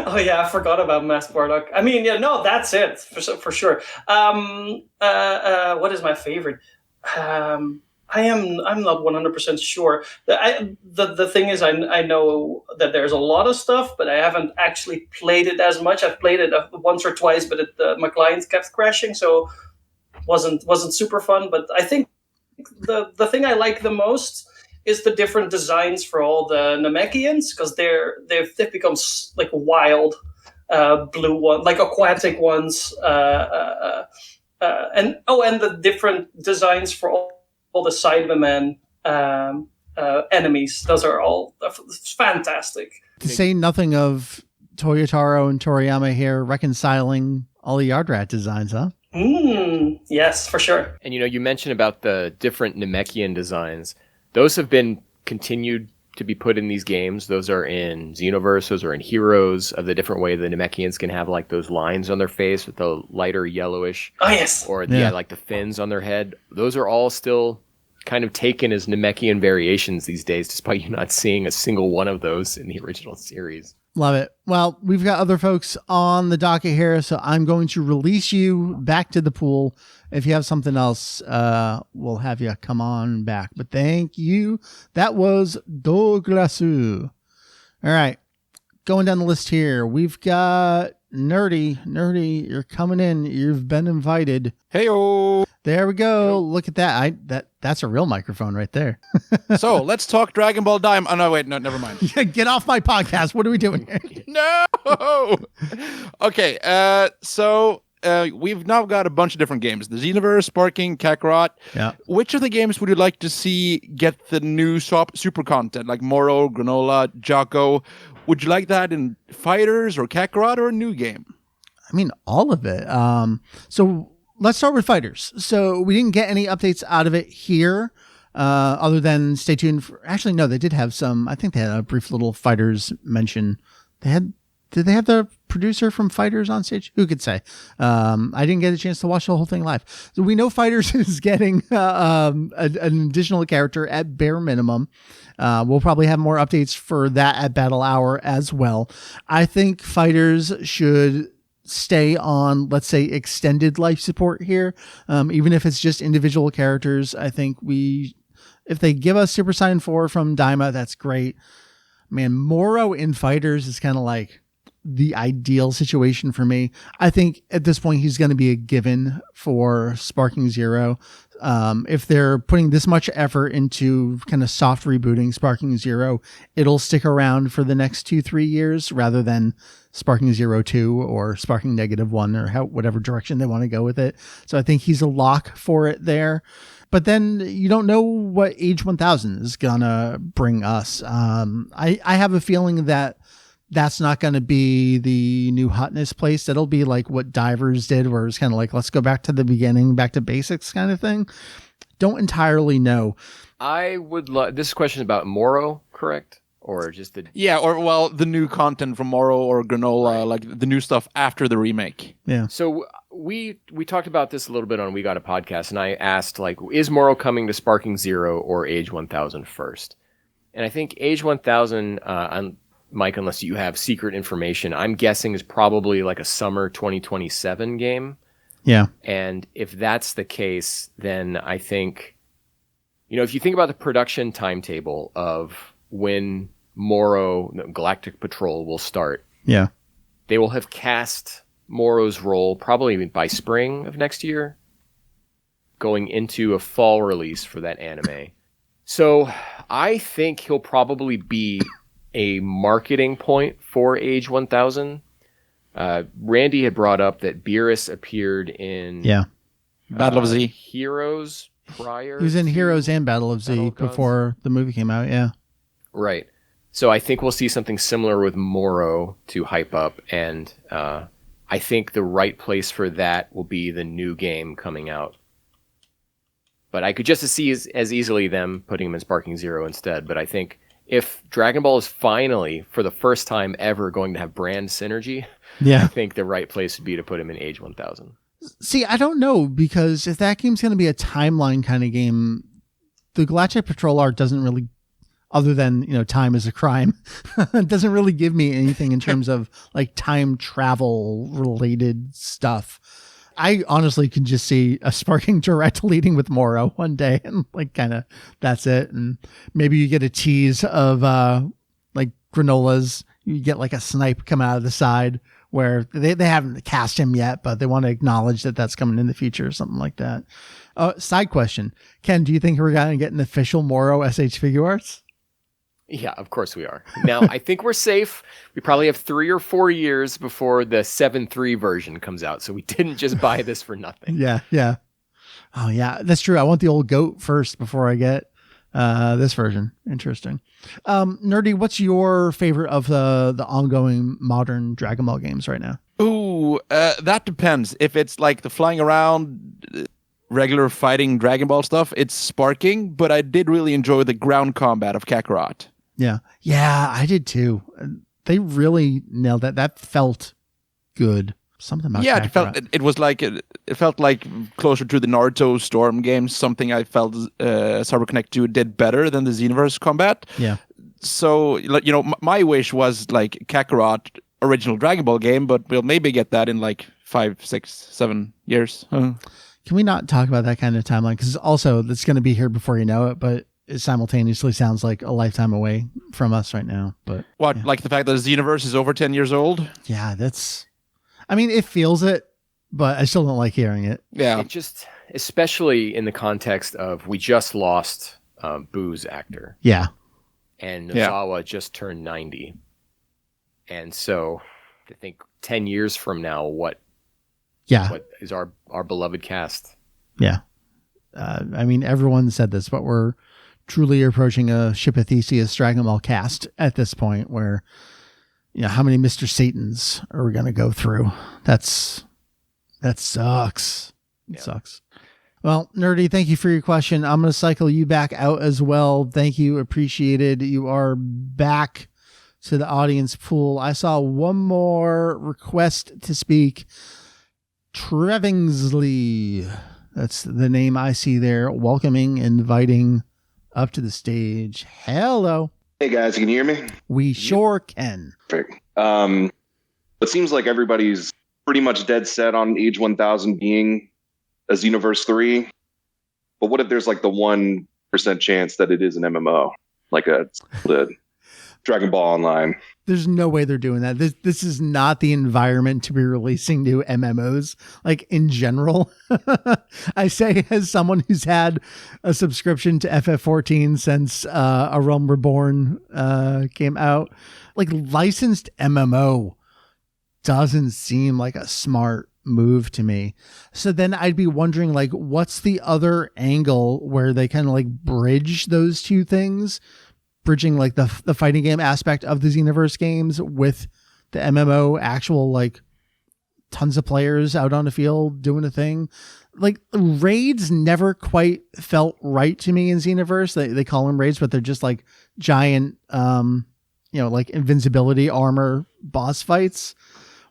Oh yeah, I forgot about Master Bardock. I mean, yeah, no, that's it for sure. What is my favorite? I'm not 100% sure. The thing is, I know that there's a lot of stuff, but I haven't actually played it as much. I've played it once or twice, but my clients kept crashing, so wasn't super fun. But I think the thing I like the most is the different designs for all the Namekians, because they've become like wild blue one, like aquatic ones, and the different designs for all the Cybermen enemies. Those are all fantastic. To say nothing of Toyotaro and Toriyama here reconciling all the Yardrat designs, huh? Yes, for sure. And you mentioned about the different Namekian designs. Those have been continued to be put in these games. Those are in Xenoverse. Those are in Heroes, of the different way the Namekians can have like those lines on their face with the lighter yellowish. Oh, yes. Or like the fins on their head. Those are all still kind of taken as Namekian variations these days, despite you not seeing a single one of those in the original series. Love it. Well, we've got other folks on the docket here, so I'm going to release you back to the pool. If you have something else, we'll have you come on back. But thank you. That was Douglasu. All right. Going down the list here, we've got Nerdy, you're coming in. You've been invited. Heyo. There we go. Look at that. That's a real microphone right there. So let's talk Dragon Ball Daima. Oh no, wait, no, never mind. Get off my podcast. What are we doing here? No. Okay. So we've now got a bunch of different games: the Xenoverse, Sparking, Kakarot. Yeah. Which of the games would you like to see get the new super content, like Moro, Granola, Jocko? Would you like that in Fighters or Kakarot or a new game? I mean, all of it. So let's start with Fighters. So we didn't get any updates out of it here, other than stay tuned for. Actually, no, they did have some. I think they had a brief little Fighters mention. Did they have the producer from Fighters on stage? Who could say? I didn't get a chance to watch the whole thing live. So we know Fighters is getting an additional character at bare minimum. We'll probably have more updates for that at Battle Hour as well. I think Fighters should stay on, let's say, extended life support here. Even if it's just individual characters, I think if they give us Super Saiyan 4 from Daima, that's great. Man, Moro in Fighters is kind of like the ideal situation for me. I think at this point he's going to be a given for Sparking Zero. If they're putting this much effort into kind of soft rebooting Sparking Zero, it'll stick around for the next 2-3 years rather than Sparking 02 or Sparking -1 or whatever direction they want to go with it. So I think he's a lock for it there. But then you don't know what Age 1000 is going to bring us. I have a feeling that that's not going to be the new hotness place. That'll be like what Divers did, where it's kind of like, let's go back to the beginning, back to basics kind of thing. Don't entirely know. I would love, this question is about Moro, correct? Or just the... Yeah, or well, the new content from Moro or Granola, right. Like the new stuff after the remake. Yeah. So we talked about this a little bit on We Got a Podcast, and I asked, like, is Moro coming to Sparking Zero or Age 1000 first? And I think Age 1000, Mike, unless you have secret information, I'm guessing is probably like a summer 2027 game. Yeah. And if that's the case, then I think, if you think about the production timetable of when Moro Galactic Patrol will start, yeah, they will have cast Moro's role probably by spring of next year, going into a fall release for that anime. So I think he'll probably be a marketing point for Age 1000. Randy had brought up that Beerus appeared in Battle of Z. Heroes prior. He was in Heroes and Battle of Z before the movie came out, yeah. Right. So I think we'll see something similar with Moro to hype up, and I think the right place for that will be the new game coming out. But I could just see as easily them putting him in Sparking Zero instead, but I think if Dragon Ball is finally, for the first time ever, going to have brand synergy, I think the right place would be to put him in Age 1000. See, I don't know, because if that game's going to be a timeline kind of game, the Galactic Patrol art doesn't really, other than, time is a crime, it doesn't really give me anything in terms of like time travel related stuff. I honestly can just see a Sparking Direct leading with Moro one day and like kind of that's it. And maybe you get a tease of like Granola's, you get like a snipe come out of the side where they haven't cast him yet, but they want to acknowledge that that's coming in the future or something like that. Side question. Ken, do you think we're going to get an official Moro SH Figure Arts? Yeah, of course we are. Now, I think we're safe. We probably have 3 or 4 years before the 7.3 version comes out, so we didn't just buy this for nothing. Yeah. Oh, yeah, that's true. I want the old goat first before I get this version. Interesting. Nerdy, what's your favorite of the ongoing modern Dragon Ball games right now? Ooh, that depends. If it's like the flying around... regular fighting Dragon Ball stuff, it's Sparking, but I did really enjoy the ground combat of Kakarot. Yeah, I did too. They really nailed that. That felt good. Something about Kakarot. It felt like closer to the Naruto Storm games. Something I felt Cyber Connect 2 did better than the Xenoverse combat. Yeah. So, like, my wish was like Kakarot original Dragon Ball game, but we'll maybe get that in like 5, 6, 7 years. Can we not talk about that kind of timeline? Because also it's going to be here before you know it, but it simultaneously sounds like a lifetime away from us right now. But what, yeah. like the fact that the universe is over 10 years old? Yeah, it feels it, but I still don't like hearing it. Yeah. It just, especially in the context of we just lost Boo's actor. Yeah. And Nozawa just turned 90. And so I think 10 years from now, what is our beloved cast? Yeah. Everyone said this, but we're truly approaching a Ship of Theseus Dragon Ball cast at this point where, how many Mr. Satans are we going to go through? That sucks. It sucks. Well, Nerdy, thank you for your question. I'm going to cycle you back out as well. Thank you. Appreciated. You are back to the audience pool. I saw one more request to speak. Trevingsley. That's the name I see there. Welcoming, inviting up to the stage. Hello. Hey guys, can you hear me? We sure can. Perfect. It seems like everybody's pretty much dead set on Age 1000 being a Xenoverse 3. But what if there's like the 1% chance that it is an MMO? Like the Dragon Ball Online. There's no way they're doing that. This is not the environment to be releasing new MMOs, like in general. I say as someone who's had a subscription to FF14 since A Realm Reborn came out. Like licensed MMO doesn't seem like a smart move to me. So then I'd be wondering, like, what's the other angle where they kind of like bridge those two things? Bridging like the fighting game aspect of the Xenoverse games with the MMO actual, like tons of players out on the field doing a thing. Like raids never quite felt right to me in Xenoverse. They call them raids, but they're just like giant, like invincibility armor boss fights.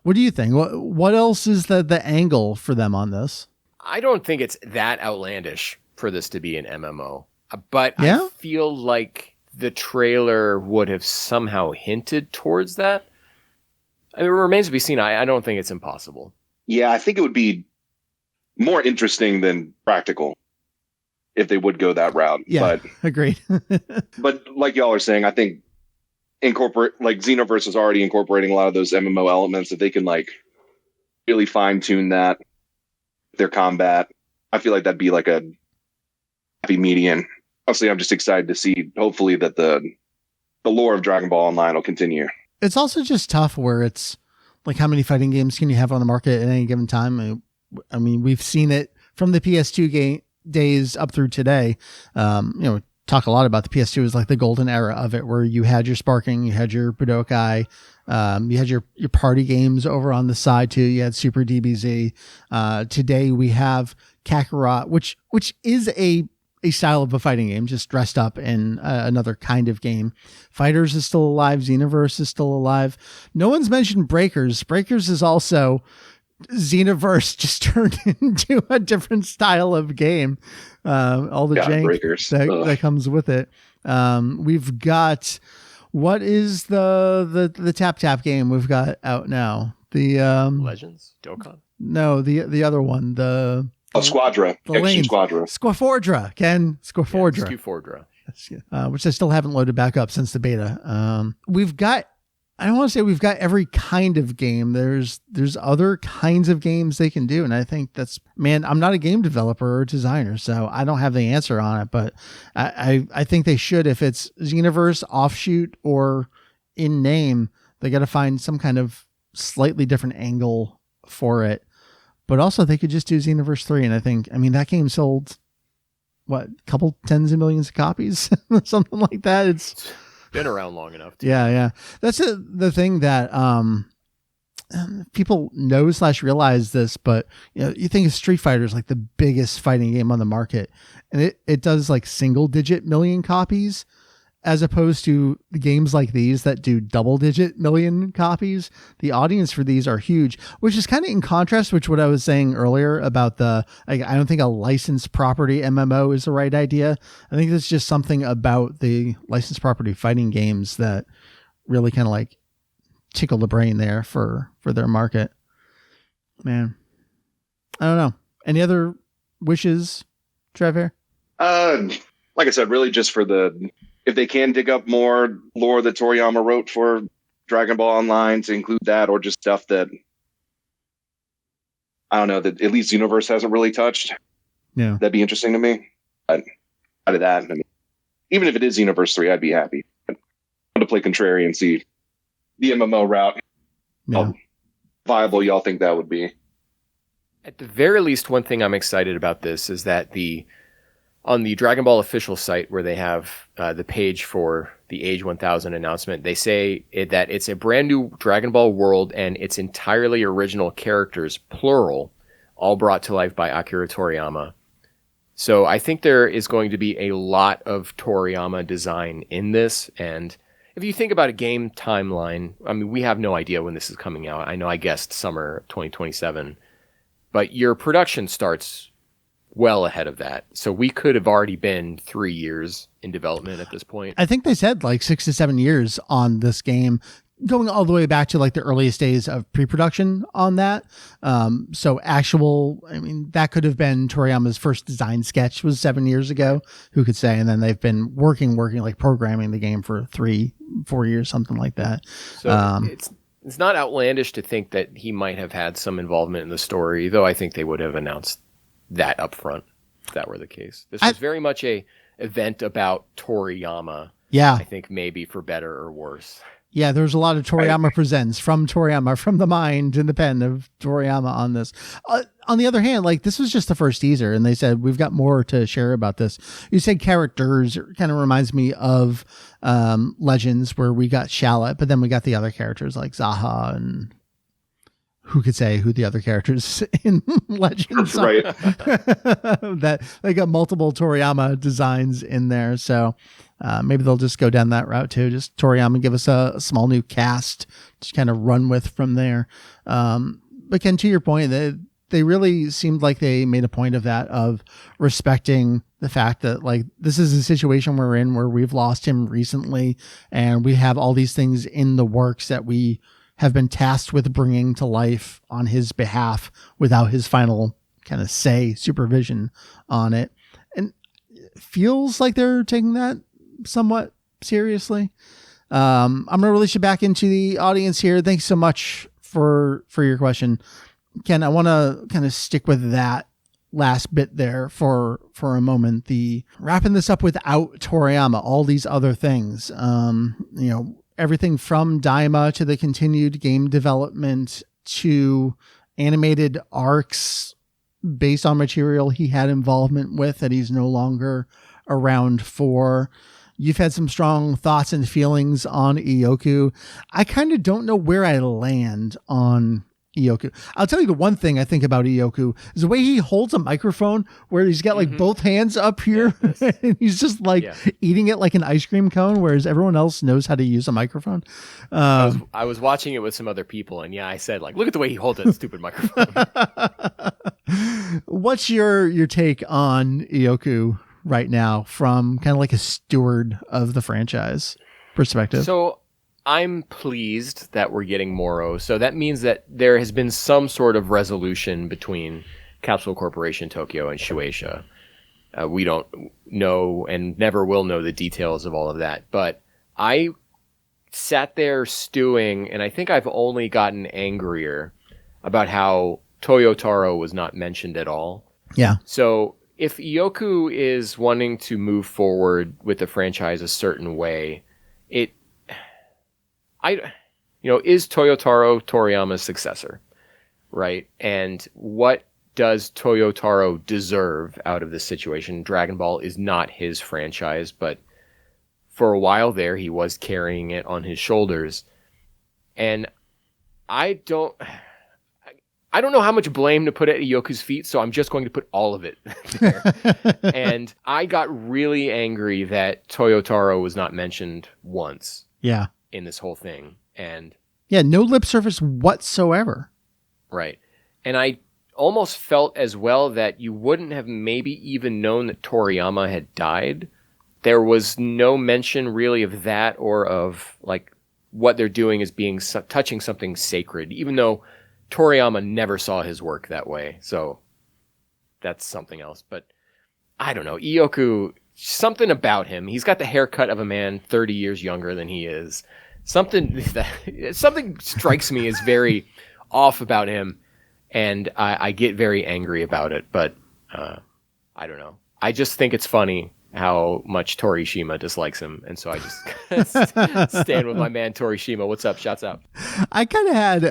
What do you think? What else is the angle for them on this? I don't think it's that outlandish for this to be an MMO, but yeah? I feel like the trailer would have somehow hinted towards that. I mean, it remains to be seen. I don't think it's impossible. Yeah, I think it would be more interesting than practical if they would go that route. Yeah, agreed. But like y'all are saying, I think Xenoverse is already incorporating a lot of those MMO elements that they can like really fine tune that their combat. I feel like that'd be like a happy median. Honestly, I'm just excited to see, hopefully, that the lore of Dragon Ball Online will continue. It's also just tough where it's like, how many fighting games can you have on the market at any given time? I mean, we've seen it from the PS2 days up through today. Talk a lot about the PS2 as like the golden era of it, where you had your Sparking, you had your Budokai, you had your party games over on the side too. You had Super DBZ. Today we have Kakarot, which is a style of a fighting game, just dressed up in another kind of game. Fighters is still alive. Xenoverse is still alive. No one's mentioned Breakers. Breakers is also Xenoverse just turned into a different style of game. All the jank that comes with it. We've got, what is the tap game we've got out now? The Legends? Dokkan? No, the other one, Squadra. Action Squadra. Squafordra, Ken. Squafordra. Yeah, Squafordra. Which I still haven't loaded back up since the beta. We've got, I don't want to say we've got every kind of game. There's other kinds of games they can do. And I think I'm not a game developer or designer, so I don't have the answer on it, but I think they should, if it's Xenoverse offshoot or in name, they got to find some kind of slightly different angle for it. But also they could just do Xenoverse 3. And that game sold, a couple tens of millions of copies, something like that. It's been around long enough. Yeah. That's the thing that people know/realize this, but you think of Street Fighter is like the biggest fighting game on the market, and it does like single digit million copies. as opposed to the games like these that do double-digit million copies, the audience for these are huge, which is kind of in contrast with what I was saying earlier about I don't think a licensed property MMO is the right idea. I think there's just something about the licensed property fighting games that really kind of like tickle the brain there for their market. Man, I don't know. Any other wishes, Trevor? Like I said, really just for if they can dig up more lore that Toriyama wrote for Dragon Ball Online to include that, or just stuff that I don't know, that at least Universe hasn't really touched. Yeah, that'd be interesting to me. Out of that, I mean, even if it is Universe 3, I'd be happy. I want to play contrary and see the MMO route. Yeah. How viable y'all think that would be? At the very least, one thing I'm excited about this is that on the Dragon Ball official site, where they have the page for the Age 1000 announcement, they say that it's a brand new Dragon Ball world and it's entirely original characters, plural, all brought to life by Akira Toriyama. So I think there is going to be a lot of Toriyama design in this. And if you think about a game timeline, I mean, we have no idea when this is coming out. I know I guessed summer 2027, but your production starts well ahead of that. So we could have already been 3 years in development at this point. I think they said like 6 to 7 years on this game, going all the way back to like the earliest days of pre-production on that. So that could have been Toriyama's first design sketch was 7 years ago, who could say, and then they've been working, like programming the game for 3-4 years, something like that. So it's not outlandish to think that he might have had some involvement in the story, though I think they would have announced that up front if that were the case. This was very much a event about Toriyama. Yeah. I think maybe for better or worse. Yeah, there's a lot of Toriyama presents from Toriyama, from the mind and the pen of Toriyama on this. On the other hand, like this was just the first teaser, and they said we've got more to share about this. You said characters, it kind of reminds me of Legends, where we got Shallot, but then we got the other characters like Zaha, and who could say who the other characters in Legends are. Right. That they got multiple Toriyama designs in there, so maybe they'll just go down that route too. Just Toriyama give us a small new cast to kind of run with from there. But Ken, to your point, they really seemed like they made a point of that, of respecting the fact that like this is a situation we're in where we've lost him recently, and we have all these things in the works that we have been tasked with bringing to life on his behalf without his final kind of supervision on it. And it feels like they're taking that somewhat seriously. I'm going to release you back into the audience here. Thanks so much for your question. Ken, I want to kind of stick with that last bit there for a moment. The wrapping this up without Toriyama, all these other things, everything from Daima to the continued game development to animated arcs based on material he had involvement with that he's no longer around for. You've had some strong thoughts and feelings on Ioku. I kind of don't know where I land on Ioku. I'll tell you the one thing I think about Ioku is the way he holds a microphone, where he's got like both hands up here and he's just like eating it like an ice cream cone, whereas everyone else knows how to use a microphone. I was watching it with some other people, and I said, like, look at the way he holds that stupid microphone. What's your take on Ioku right now from kind of like a steward of the franchise perspective? So I'm pleased that we're getting Moro. So that means that there has been some sort of resolution between Capsule Corporation Tokyo and Shueisha. We don't know and never will know the details of all of that. But I sat there stewing, and I think I've only gotten angrier about how Toyotaro was not mentioned at all. Yeah. So if Ioku is wanting to move forward with the franchise a certain way, is Toyotaro Toriyama's successor, right? And what does Toyotaro deserve out of this situation? Dragon Ball is not his franchise, but for a while there, he was carrying it on his shoulders. And I I don't know how much blame to put at Iyoku's feet, so I'm just going to put all of it there. And I got really angry that Toyotaro was not mentioned once. Yeah. In this whole thing. And yeah, no lip service whatsoever. Right. And I almost felt as well that you wouldn't have maybe even known that Toriyama had died. There was no mention really of that or of like what they're doing as being touching something sacred, even though Toriyama never saw his work that way. So that's something else. But I don't know. Iyoku, something about him. He's got the haircut of a man 30 years younger than he is. Something strikes me as very off about him. And I get very angry about it. But I don't know. I just think it's funny how much Torishima dislikes him. And so I just stand with my man Torishima. What's up? Shouts out. I kind of had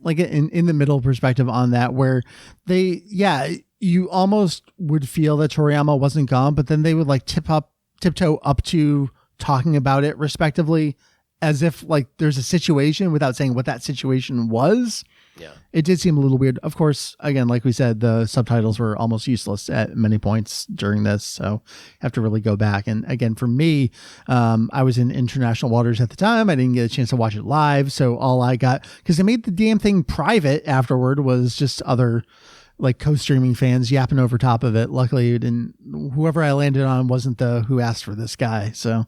like in the middle perspective on that where you almost would feel that Toriyama wasn't gone, but then they would like tiptoe up to talking about it respectively as if like there's a situation without saying what that situation was. Yeah. It did seem a little weird. Of course, again, like we said, the subtitles were almost useless at many points during this. So have to really go back. And again, for me, I was in international waters at the time. I didn't get a chance to watch it live. So all I got, because they made the damn thing private afterward, was just other like co-streaming fans yapping over top of it. Luckily, whoever I landed on wasn't the who asked for this guy. So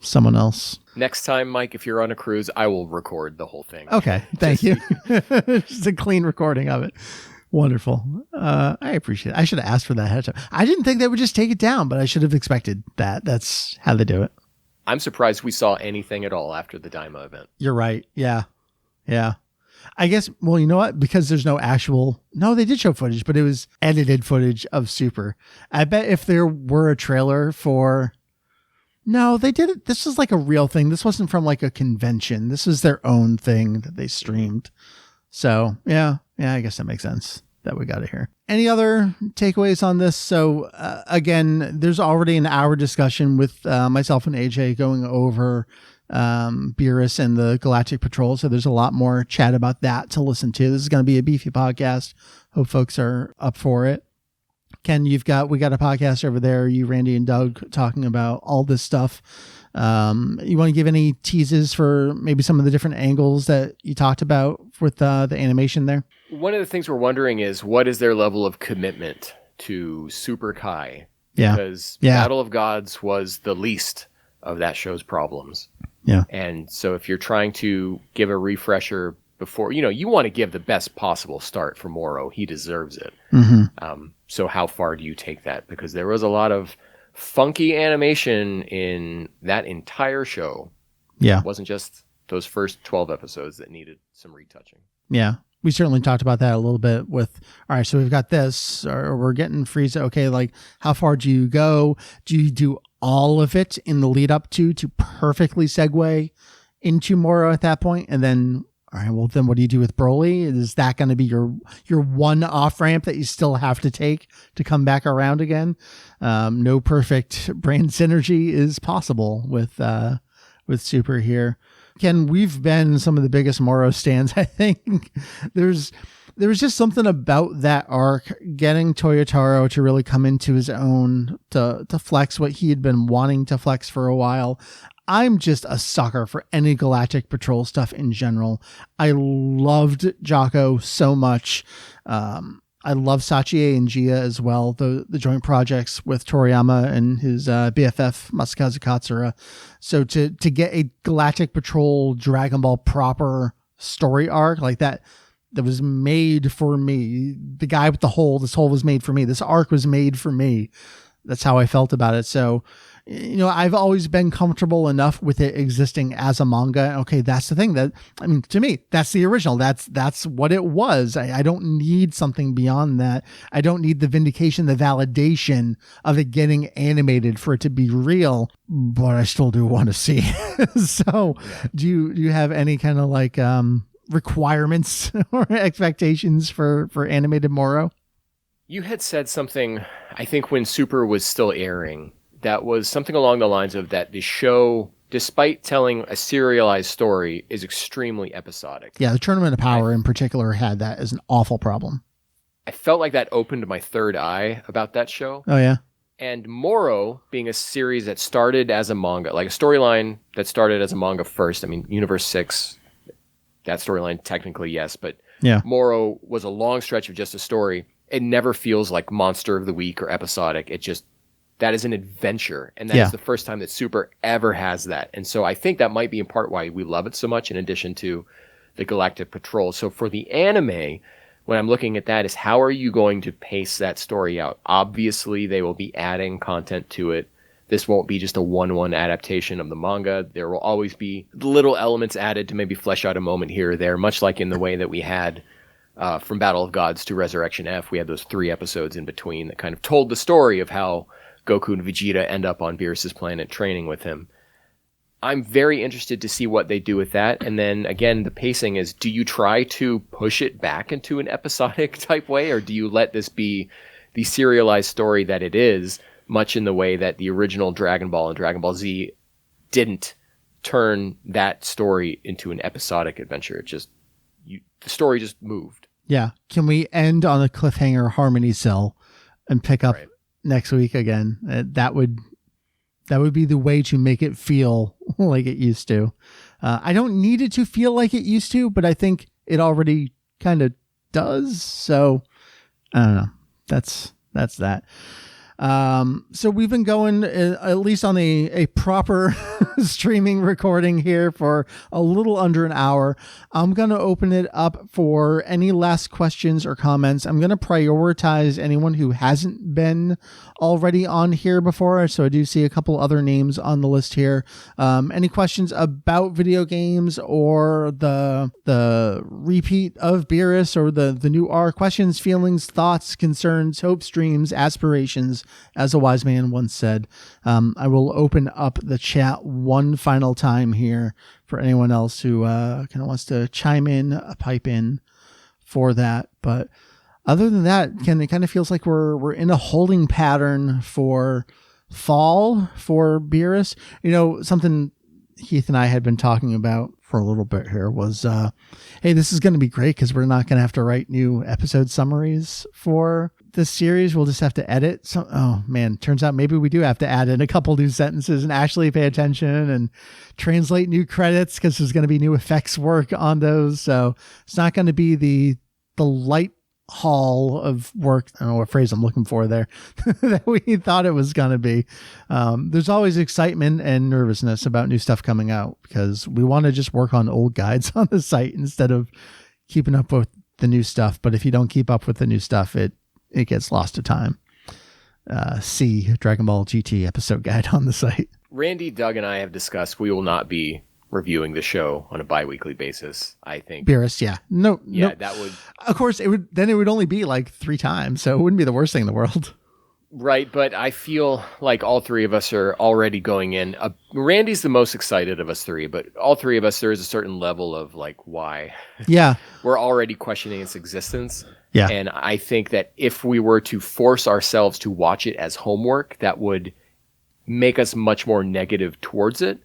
someone else. Next time, Mike, if you're on a cruise, I will record the whole thing. Okay. Thank you. Just a clean recording of it. Wonderful. I appreciate it. I should have asked for that ahead of time. I didn't think they would just take it down, but I should have expected that. That's how they do it. I'm surprised we saw anything at all after the Daima event. You're right. Yeah. Yeah. I guess, well, you know what? Because there's no, they did show footage, but it was edited footage of Super. I bet if there were a trailer for... No, they did it. This was like a real thing. This wasn't from like a convention. This was their own thing that they streamed. So yeah, I guess that makes sense that we got it here. Any other takeaways on this? So again, there's already an hour discussion with myself and AJ going over Beerus and the Galactic Patrol. So there's a lot more chat about that to listen to. This is going to be a beefy podcast. Hope folks are up for it. Ken, we got a podcast over there, you, Randy, and Doug talking about all this stuff. You want to give any teases for maybe some of the different angles that you talked about with the animation there? One of the things we're wondering is what is their level of commitment to Super Kai? Yeah. Because Battle of Gods was the least of that show's problems. Yeah. And so if you're trying to give a refresher before, you want to give the best possible start for Moro. He deserves it. Mm-hmm. So how far do you take that? Because there was a lot of funky animation in that entire show. Yeah. It wasn't just those first 12 episodes that needed some retouching. Yeah. We certainly talked about that a little bit with, all right, so we've got this, or we're getting Frieza. Okay, like how far do you go? Do you do all of it in the lead up to perfectly segue into Moro at that point? And then, all right, well, then what do you do with Broly? Is that going to be your one off ramp that you still have to take to come back around again? No perfect brain synergy is possible with Super here. Ken, we've been some of the biggest Moro stands. I think there was just something about that arc, getting Toyotaro to really come into his own, to flex what he had been wanting to flex for a while. I'm just a sucker for any Galactic Patrol stuff in general. I loved Jocko so much. I love Sachi and Gia as well, the joint projects with Toriyama and his BFF Masakazu Katsura. So to get a Galactic Patrol Dragon Ball proper story arc like that was made for me. The guy with the hole, this hole was made for me. This arc was made for me. That's how I felt about it. So, I've always been comfortable enough with it existing as a manga. Okay, that's the thing to me, that's the original. That's what it was. I don't need something beyond that. I don't need the vindication, the validation of it getting animated for it to be real, but I still do want to see it. So do you have any kind of like requirements or expectations for animated Moro? You had said something, I think when Super was still airing, that was something along the lines of that the show despite telling a serialized story, is extremely episodic. Yeah, the Tournament of Power in particular had that as an awful problem. I felt like that opened my third eye about that show. Oh, yeah? And Moro being a series that started as a manga, like a storyline that started as a manga first. I mean, Universe 6, that storyline technically, yes, but Yeah. Moro was a long stretch of just a story. It never feels like Monster of the Week or episodic. It just, that is an adventure. And that is the first time that Super ever has that. And so I think that might be in part why we love it so much, in addition to the Galactic Patrol. So for the anime, when I'm looking at that, is how are you going to pace that story out? Obviously, they will be adding content to it. This won't be just a 1-1 adaptation of the manga. There will always be little elements added to maybe flesh out a moment here or there, much like in the way that we had from Battle of Gods to Resurrection F. We had those 3 episodes in between that kind of told the story of how Goku and Vegeta end up on Beerus's planet training with him. I'm very interested to see what they do with that. And then again, the pacing is, do you try to push it back into an episodic type way, or do you let this be the serialized story that it is, much in the way that the original Dragon Ball and Dragon Ball Z didn't turn that story into an episodic adventure? It just, the story just moved. Yeah. Can we end on a cliffhanger Harmony Cell and pick up next week again? That would be the way to make it feel like it used to. I don't need it to feel like it used to, but I think it already kind of does. So I don't know. That's that. So we've been going at least on a proper streaming recording here for a little under an hour. I'm going to open it up for any last questions or comments. I'm going to prioritize anyone who hasn't been already on here before. So I do see a couple other names on the list here. Any questions about video games or the repeat of Beerus or the new R? Questions, feelings, thoughts, concerns, hopes, dreams, aspirations, as a wise man once said. I will open up the chat one final time here for anyone else who kind of wants to chime in, pipe in for that. But other than that, it kind of feels like we're in a holding pattern for fall for Beerus. You know, something Heath and I had been talking about for a little bit here was, hey, this is going to be great because we're not going to have to write new episode summaries for this series. We'll just have to edit. So, oh man, turns out maybe we do have to add in a couple new sentences and actually pay attention and translate new credits because there's going to be new effects work on those. So it's not going to be the light haul of work. I don't know what phrase I'm looking for there that we thought it was going to be. There's always excitement and nervousness about new stuff coming out because we want to just work on old guides on the site instead of keeping up with the new stuff. But if you don't keep up with the new stuff, it gets lost to time. See Dragon Ball GT episode guide on the site. Randy, Doug, and I have discussed we will not be reviewing the show on a bi-weekly basis, I think. Beerus, yeah. No. That would... Of course, it would only be like 3 times, so it wouldn't be the worst thing in the world. Right, but I feel like all 3 of us are already going in. Randy's the most excited of us 3, but all 3 of us, there is a certain level of like, why? Yeah. We're already questioning its existence. Yeah. And I think that if we were to force ourselves to watch it as homework, that would make us much more negative towards it.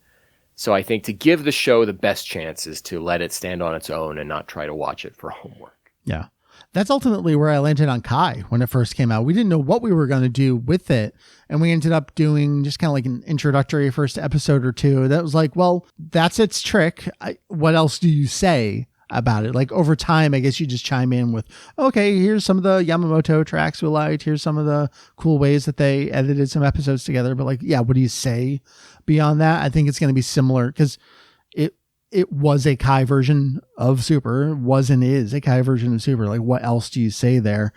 So I think to give the show the best chance is to let it stand on its own and not try to watch it for homework. Yeah. That's ultimately where I landed on Kai when it first came out. We didn't know what we were going to do with it. And we ended up doing just kind of like an introductory first episode or 2. That was like, well, that's its trick. What else do you say about it? Like over time, I guess you just chime in with, okay, here's some of the Yamamoto tracks we liked. Here's some of the cool ways that they edited some episodes together. But like, yeah, what do you say beyond that? I think it's going to be similar because it was a Kai version of Super, was and is a Kai version of Super. Like, what else do you say there?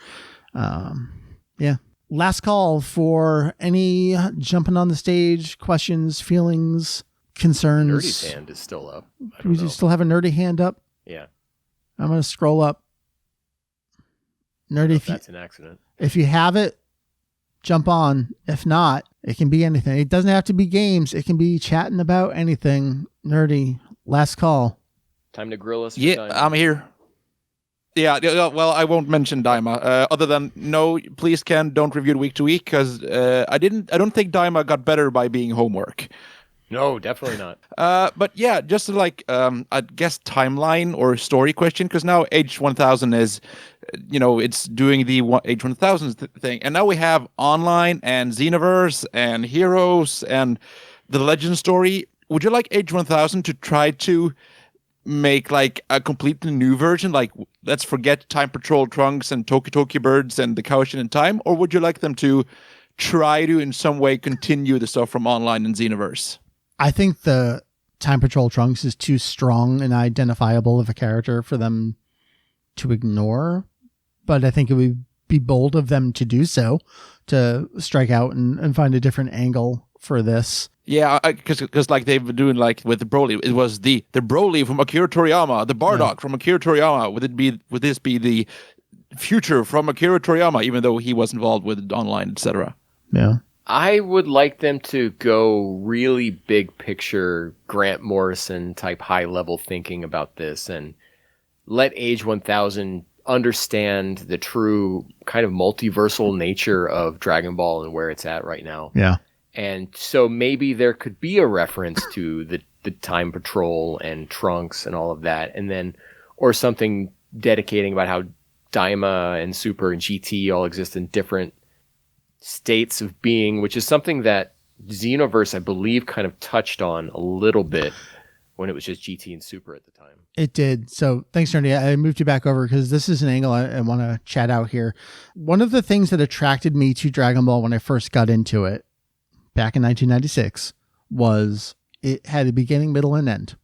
Yeah. Last call for any jumping on the stage, questions, feelings, concerns. Nerdy's hand is still up. Do we still have a nerdy hand up? Yeah. I'm going to scroll up. Nerdy, if that's an accident. If you have it, jump on. If not, it can be anything. It doesn't have to be games. It can be chatting about anything. Nerdy, last call. Time to grill us. Yeah, I'm here. Yeah, well, I won't mention Daima. Other than, no, please, Ken, don't review it week to week, because I don't think Daima got better by being homework. No, definitely not. But yeah, just like I guess timeline or story question, because now Age 1000 is, it's doing the Age 1000 thing, and now we have online and Xenoverse and Heroes and the Legend story. Would you like Age 1000 to try to make like a completely new version? Like, let's forget Time Patrol Trunks and Toki Toki Birds and the Kaoshin in Time, or would you like them to try to in some way continue the stuff from online and Xenoverse? I think the Time Patrol Trunks is too strong and identifiable of a character for them to ignore, but I think it would be bold of them to do so, to strike out and find a different angle for this. Yeah, because like they've been doing like with the Broly, it was the Broly from Akira Toriyama, the Bardock from Akira Toriyama. Would this be the future from Akira Toriyama, even though he was involved with online, etc.? Yeah. I would like them to go really big picture, Grant Morrison type high level thinking about this, and let Age 1000 understand the true kind of multiversal nature of Dragon Ball and where it's at right now. Yeah. And so maybe there could be a reference to the Time Patrol and Trunks and all of that, and then, or something dedicating about how Daima and Super and GT all exist in different states of being, which is something that Xenoverse, I believe, kind of touched on a little bit when it was just GT and Super at the time. It did. So thanks, Nerdy. I moved you back over because this is an angle I want to chat out here. One of the things that attracted me to Dragon Ball when I first got into it back in 1996 was it had a beginning, middle, and end.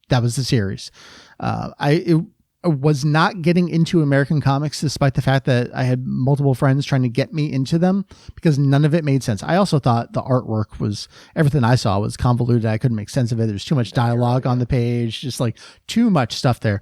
That was the series. I was not getting into American comics despite the fact that I had multiple friends trying to get me into them because none of it made sense. I also thought the artwork was, everything I saw was convoluted. I couldn't make sense of it. There's too much dialogue on the page, just like too much stuff there.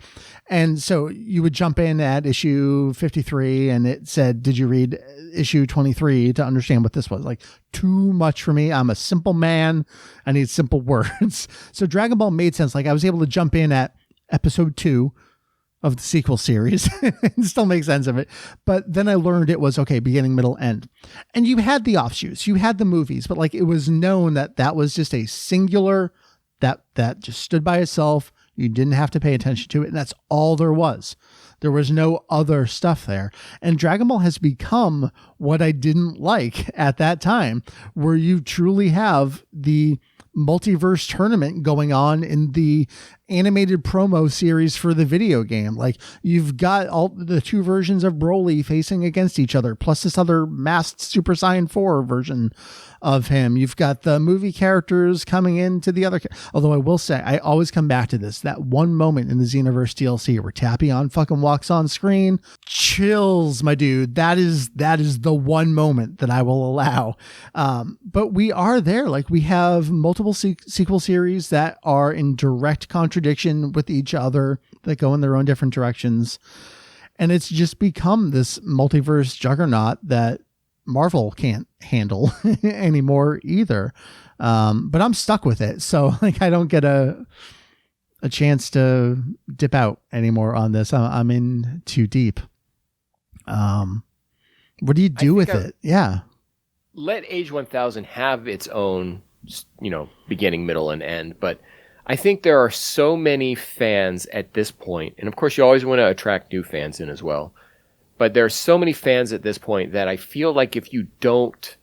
And so you would jump in at issue 53 and it said, did you read issue 23 to understand what this was? Like, too much for me. I'm a simple man. I need simple words. So Dragon Ball made sense. Like I was able to jump in at episode 2 of the sequel series and still make sense of it. But then I learned it was okay, beginning, middle, end. And you had the offshoots, you had the movies, but like it was known that that was just a singular that just stood by itself. You didn't have to pay attention to it. And that's all there was. There was no other stuff there. And Dragon Ball has become what I didn't like at that time, where you truly have the multiverse tournament going on in the animated promo series for the video game. Like you've got all the two versions of Broly facing against each other, plus this other masked Super Saiyan 4 version of him. You've got the movie characters coming into the other. Although I will say, I always come back to this, that one moment in the Xenoverse DLC where Tapion fucking walks on screen, chills, my dude. That is the one moment that I will allow. But we are there. Like we have multiple sequel series that are in direct contradiction with each other, that go in their own different directions. And it's just become this multiverse juggernaut that Marvel can't handle anymore either. But I'm stuck with it. So like, I don't get a chance to dip out anymore on this. I'm in too deep. What do you do with it? Yeah. Let Age 1000 have its own, beginning, middle, and end. But I think there are so many fans at this point, and of course you always want to attract new fans in as well. But there are so many fans at this point that I feel like if you don't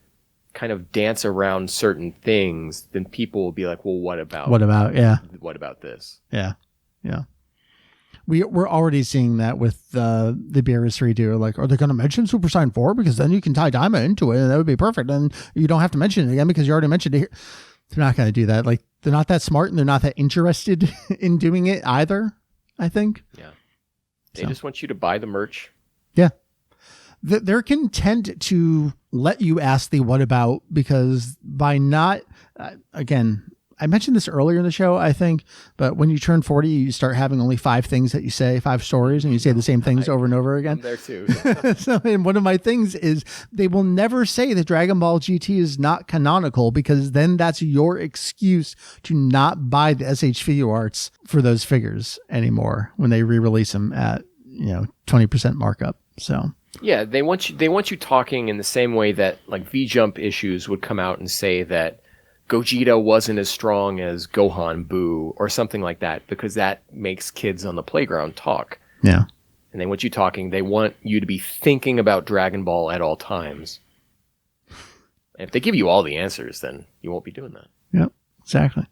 kind of dance around certain things, then people will be like, well, what about this? Yeah. Yeah. We're already seeing that with the Beerus redo. Like, are they going to mention Super Saiyan 4? Because then you can tie Daima into it and that would be perfect. And you don't have to mention it again because you already mentioned it here. They're not going to do that. Like, they're not that smart and they're not that interested in doing it either, I think. Yeah. They just want you to buy the merch. Yeah. They're content to let you ask the what about, because by not, again, I mentioned this earlier in the show, I think, but when you turn 40, you start having only 5 things that you say, 5 stories, and you say the same things over and over again. I'm there too. So, and one of my things is they will never say that Dragon Ball GT is not canonical, because then that's your excuse to not buy the SH figure arts for those figures anymore when they re-release them at 20% markup. So yeah, they want you talking in the same way that like V-Jump issues would come out and say that Gogeta wasn't as strong as Gohan, Boo, or something like that, because that makes kids on the playground talk. Yeah. And they want you talking. They want you to be thinking about Dragon Ball at all times. And if they give you all the answers, then you won't be doing that. Yep, exactly.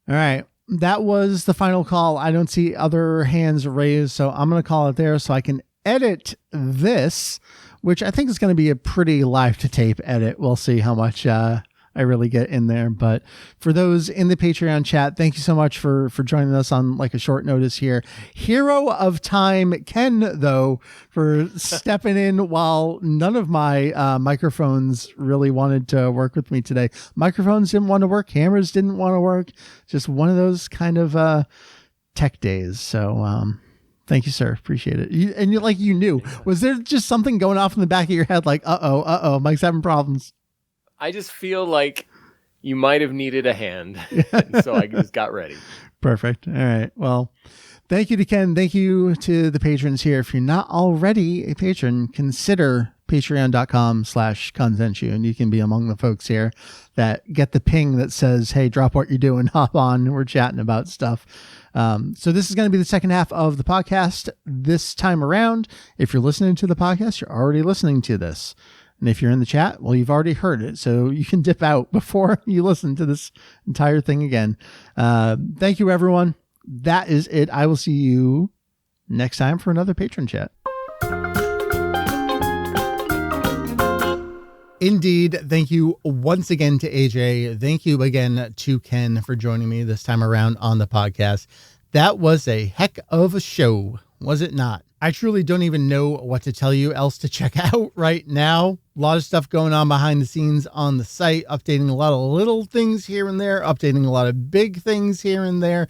All right. That was the final call. I don't see other hands raised, so I'm going to call it there so I can edit this, which I think is going to be a pretty live to tape edit. We'll see how much I really get in there. But for those in the Patreon chat, thank you so much for joining us on like a short notice here. Hero of time, Ken, though, for stepping in while none of my microphones really wanted to work with me today. Microphones didn't want to work. Cameras didn't want to work. Just one of those kind of tech days. So thank you, sir. Appreciate it. You knew. Was there just something going off in the back of your head like, Mike's having problems? I just feel like you might have needed a hand. So I just got ready. Perfect. All right. Well, thank you to Ken. Thank you to the patrons here. If you're not already a patron, consider patreon.com/Kanzenshuu, and you can be among the folks here that get the ping that says, hey, drop what you're doing, hop on. We're chatting about stuff. So this is going to be the second half of the podcast this time around. If you're listening to the podcast, you're already listening to this. And if you're in the chat, well, you've already heard it. So you can dip out before you listen to this entire thing again. Thank you, everyone. That is it. I will see you next time for another patron chat. Indeed. Thank you once again to AJ. Thank you again to Ken for joining me this time around on the podcast. That was a heck of a show, was it not? I truly don't even know what to tell you else to check out right now. A lot of stuff going on behind the scenes on the site, updating a lot of little things here and there, updating a lot of big things here and there.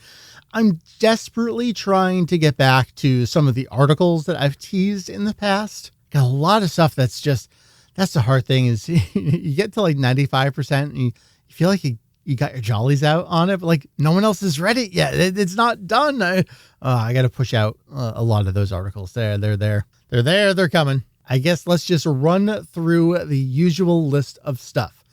I'm desperately trying to get back to some of the articles that I've teased in the past. Got a lot of stuff that's the hard thing is you get to like 95% and you feel like you got your jollies out on it, but like no one else has read it yet. It's not done. I got to push out a lot of those articles. They're there. They're coming. I guess let's just run through the usual list of stuff.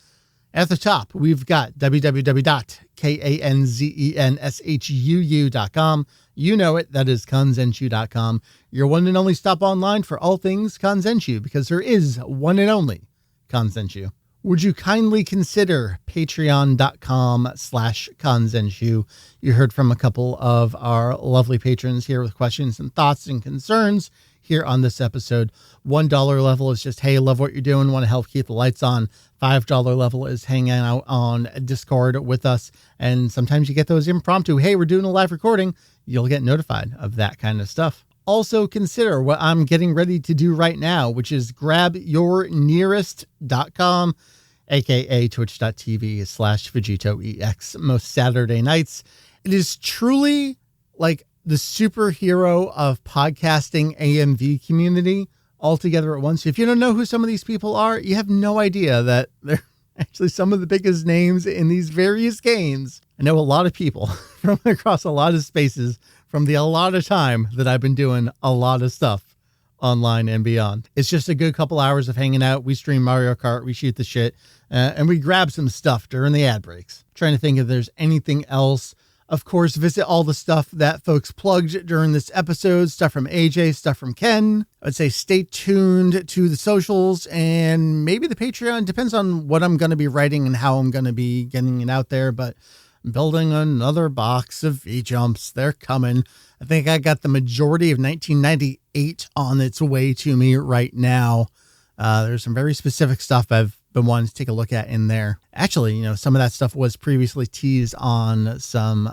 At the top, we've got www.kanzenshuu.com. You know it. That is kanzenshuu.com. Your one and only stop online for all things Kanzenshuu, because there is one and only Kanzenshuu. Would you kindly consider patreon.com/Kanzenshuu? You heard from a couple of our lovely patrons here with questions and thoughts and concerns here on this episode. $1 level is just, hey, love what you're doing, want to help keep the lights on. $5 level is hanging out on Discord with us. And sometimes you get those impromptu, hey, we're doing a live recording. You'll get notified of that kind of stuff. Also consider what I'm getting ready to do right now, which is grabyournearest.com, aka twitch.tv/VegettoEX most Saturday nights. It is truly like the superhero of podcasting AMV community all together at once. If you don't know who some of these people are, you have no idea that they're actually some of the biggest names in these various games. I know a lot of people from across a lot of spaces from the a lot of time that I've been doing a lot of stuff online and beyond. It's just a good couple hours of hanging out. We stream Mario Kart, we shoot the shit, and we grab some stuff during the ad breaks. Trying to think if there's anything else. Of course, visit all the stuff that folks plugged during this episode, stuff from AJ, stuff from Ken. I'd say stay tuned to the socials and maybe the Patreon. Depends on what I'm going to be writing and how I'm going to be getting it out there, but I'm building another box of V-Jumps. They're coming. I think I got the majority of 1998 on its way to me right now. There's some very specific stuff I've been wanting to take a look at in there. Actually, some of that stuff was previously teased on some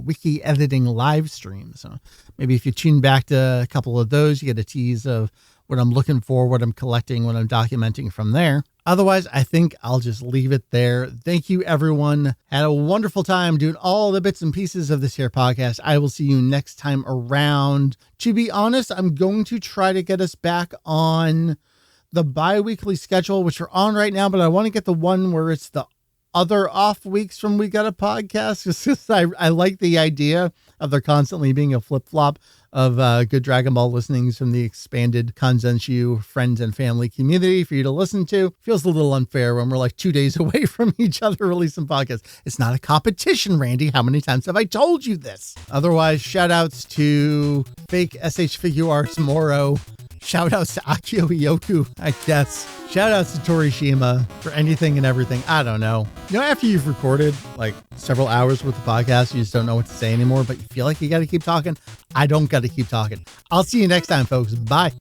wiki editing live streams. So maybe if you tune back to a couple of those, you get a tease of what I'm looking for, what I'm collecting, what I'm documenting from there. Otherwise, I think I'll just leave it there. Thank you, everyone. Had a wonderful time doing all the bits and pieces of this here podcast. I will see you next time around. To be honest, I'm going to try to get us back on the bi-weekly schedule, which we're on right now, but I want to get the one where it's the other off weeks from We Got a Podcast. Just 'cause I like the idea of there constantly being a flip-flop of good Dragon Ball listenings from the expanded Kanzenshuu friends and family community for you to listen to. Feels a little unfair when we're like 2 days away from each other releasing podcasts. It's not a competition, Randy. How many times have I told you this? Otherwise, shout outs to fake SH Figure Arts Moro. Shout outs to Akio Iyoku, I guess. Shout outs to Torishima for anything and everything. I don't know. After you've recorded like several hours with the podcast, you just don't know what to say anymore, but you feel like you got to keep talking. I don't got to keep talking. I'll see you next time, folks. Bye.